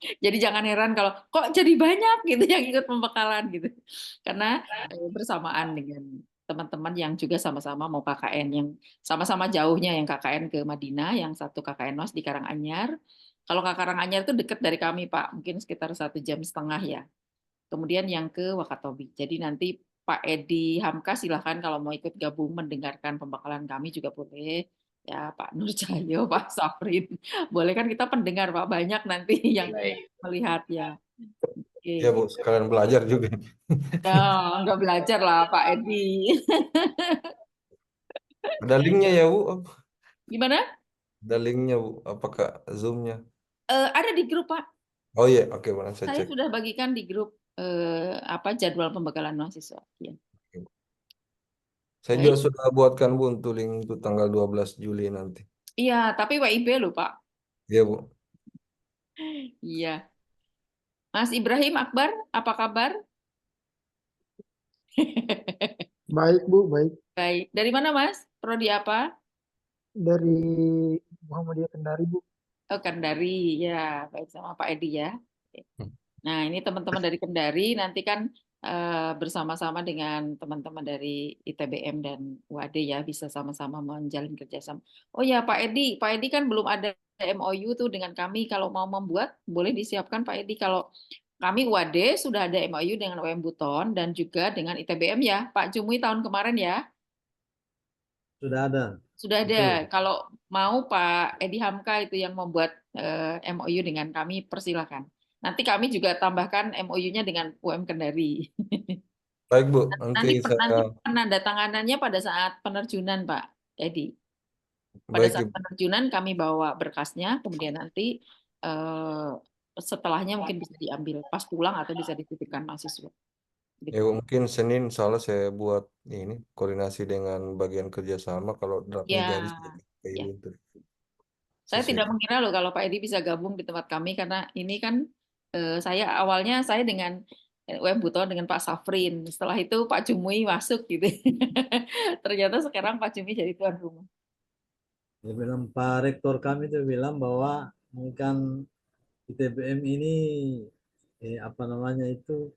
Jadi jangan heran kalau kok jadi banyak gitu yang ikut pembekalan gitu. Karena bersamaan dengan teman-teman yang juga sama-sama mau KKN, yang sama-sama jauhnya, yang KKN ke Madinah, yang satu KKN MAS di Karanganyar. Kalau ke Karanganyar itu dekat dari kami Pak, mungkin sekitar 1,5 jam ya. Kemudian yang ke Wakatobi. Jadi nanti Pak Edi Hamka silahkan kalau mau ikut gabung mendengarkan pembekalan kami juga boleh. Ya Pak Nur Cahyo, Pak Safrin. Boleh kan kita pendengar Pak, banyak nanti yang melihat ya. Oke. Ya Bu, sekalian belajar juga. Nah, nggak belajar lah Pak Edi. Ada linknya ya Bu? Gimana? Ada linknya Bu? Apakah Zoom-nya? Ada di grup Pak. Oh iya, oke, mana saya Saya cek. sudah bagikan di grup jadwal pembekalan mahasiswa. Ya. Saya Baik. juga sudah buatkan Bu untuk link untuk tanggal 12 Juli nanti. Iya, tapi WIB loh Pak. Iya Bu. Iya. Mas Ibrahim Akbar, apa kabar? Baik Bu, baik. Baik. Dari mana Mas? Prodi apa? Dari Muhammadiyah Kendari Bu. Oh, Kendari. Ya, baik, sama Pak Edi ya. Nah, ini teman-teman dari Kendari nanti kan bersama-sama dengan teman-teman dari ITBM dan UAD ya, bisa sama-sama menjalin kerjasama. Oh ya Pak Edi kan belum ada MOU tuh dengan kami. Kalau mau membuat boleh disiapkan Pak Edi. Kalau kami UAD sudah ada MOU dengan UM Buton dan juga dengan ITBM ya, Pak Jumui tahun kemarin ya. Sudah ada. Sudah ada. Kalau mau Pak Edi Hamka itu yang membuat MOU dengan kami, persilakan. Nanti kami juga tambahkan MOU-nya dengan UM Kendari. Baik Bu, Nanti nanti saya penandatanganannya pada saat penerjunan Pak Edi. Pada baik saat Ibu. penerjunan kami bawa berkasnya, kemudian nanti setelahnya mungkin bisa diambil pas pulang atau bisa dititipkan mahasiswa. Gitu. Ya Bu, mungkin Senin soalnya saya buat ini koordinasi dengan bagian kerjasama kalau draftnya Ya, jadi kayak ya. gitu. Saya Sesuai. tidak mengira loh kalau Pak Edi bisa gabung di tempat kami karena ini kan awalnya saya dengan UM Buton dengan Pak Safrin. Setelah itu Pak Jumui masuk gitu. Ternyata sekarang Pak Jumui jadi tuan rumah. Dia bilang Pak Rektor kami itu bilang bahwa mungkin ITBM ini apa namanya itu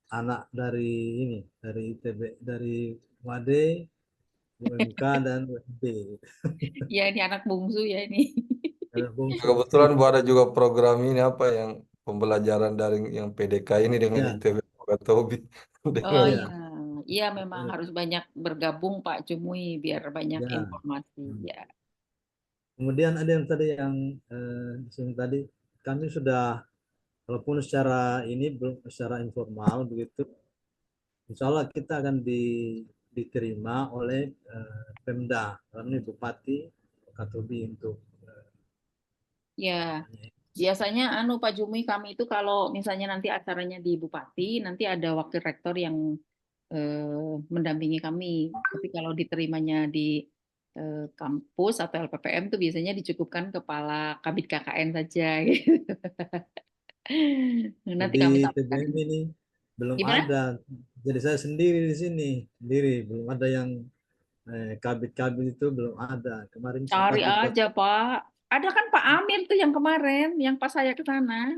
anak dari ini dari ITB dari WAD, UMK dan UMB. Ya ini anak bungsu ya ini. Kebetulan Bu ada juga program ini apa yang pembelajaran daring yang PDK ini dengan Ya. ITB Wakatobi. Oh iya, iya memang harus banyak bergabung Pak Jumui biar banyak Ya. informasi ya. Kemudian ada yang tadi yang di sini tadi kami sudah walaupun secara ini belum secara informal begitu, insya Allah kita akan diterima oleh Pemda karena ini Bupati Wakatobi untuk Ya, biasanya Pak Jumui kami itu kalau misalnya nanti acaranya di Bupati, nanti ada wakil rektor yang mendampingi kami. Tapi kalau diterimanya di kampus atau LPPM itu biasanya dicukupkan kepala Kabid KKN saja. Gitu. Nanti kami di sampaikan. TBM ini belum Gimana? ada. Jadi saya sendiri di sini, sendiri belum ada yang kabit-kabit itu belum ada. Kemarin Cari sempat aja Pak. Ada kan Pak Amir tuh yang kemarin, yang pas saya ke sana.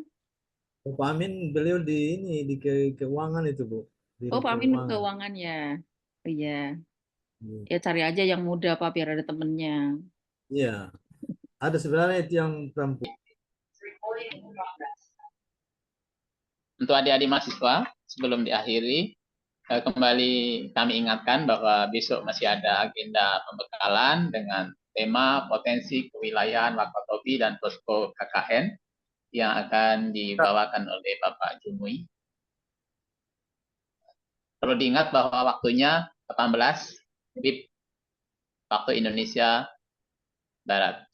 Pak Amin beliau di ini di keuangan itu Bu. Di Oh Pak Amin keuangan. keuangan ya. Iya. Ya cari aja yang muda Pak biar ada temennya. Iya. Ada sebenarnya itu yang perempuan. Untuk adik-adik mahasiswa, sebelum diakhiri, kembali kami ingatkan bahwa besok masih ada agenda pembekalan dengan tema potensi kewilayahan Wakatobi dan posko KKN yang akan dibawakan oleh Bapak Jumui. Perlu diingat bahwa waktunya 18 WIB waktu Indonesia Barat.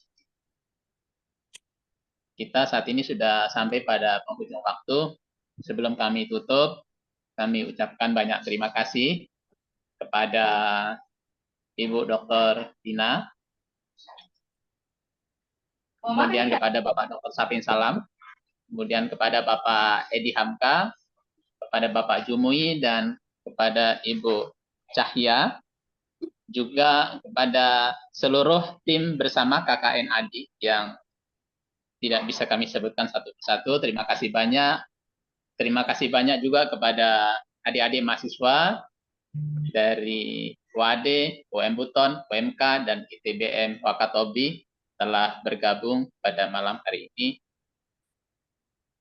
kita saat ini sudah sampai pada penghujung waktu. Sebelum kami tutup, kami ucapkan banyak terima kasih kepada Ibu Dr. Dina, kemudian kepada Bapak Dr. Sapin Salam, kemudian kepada Bapak Edi Hamka, kepada Bapak Jumui, dan kepada Ibu Cahya, juga kepada seluruh tim bersama KKN Adik yang tidak bisa kami sebutkan satu persatu. Terima kasih banyak. Terima kasih banyak juga kepada adik-adik mahasiswa dari WADE, UM Buton, UMK, dan ITBM Wakatobi telah bergabung pada malam hari ini.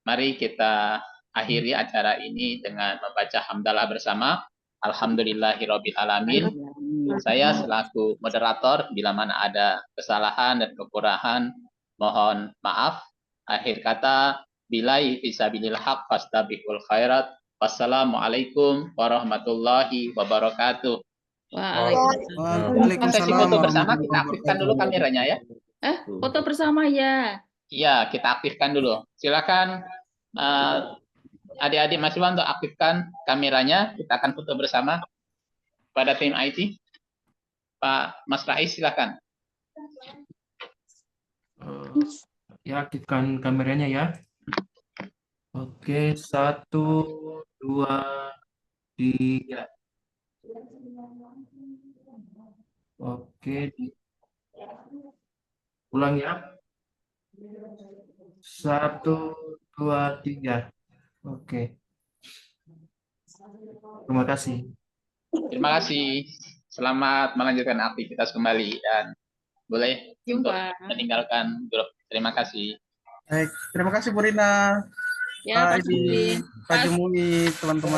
Mari kita akhiri acara ini dengan membaca hamdalah bersama. Alhamdulillahirabbil alamin. Saya selaku moderator, bila mana ada kesalahan dan kekurangan, mohon maaf. Akhir kata, billahi fisabilil haq fastabiqul khairat. Wassalamualaikum warahmatullahi wabarakatuh. Waalaikumsalam Sesi foto bersama, warahmatullahi kita aktifkan dulu wabarakatuh. kameranya ya. Foto bersama ya. Iya, kita aktifkan dulu. Silakan adik-adik mahasiswa untuk aktifkan kameranya. Kita akan foto bersama pada tim IT. Pak Mas Rais, silakan. Ya, aktifkan kameranya ya. Oke, 1, 2, 3. Oke, ulang ya. 1, 2, 3. Oke. Terima kasih. Terima kasih. Selamat melanjutkan aktivitas kembali dan boleh untuk meninggalkan grup. Terima kasih. Baik, terima kasih Bu Rina, Ya, Pak Edi, Pak Jumui, teman-teman.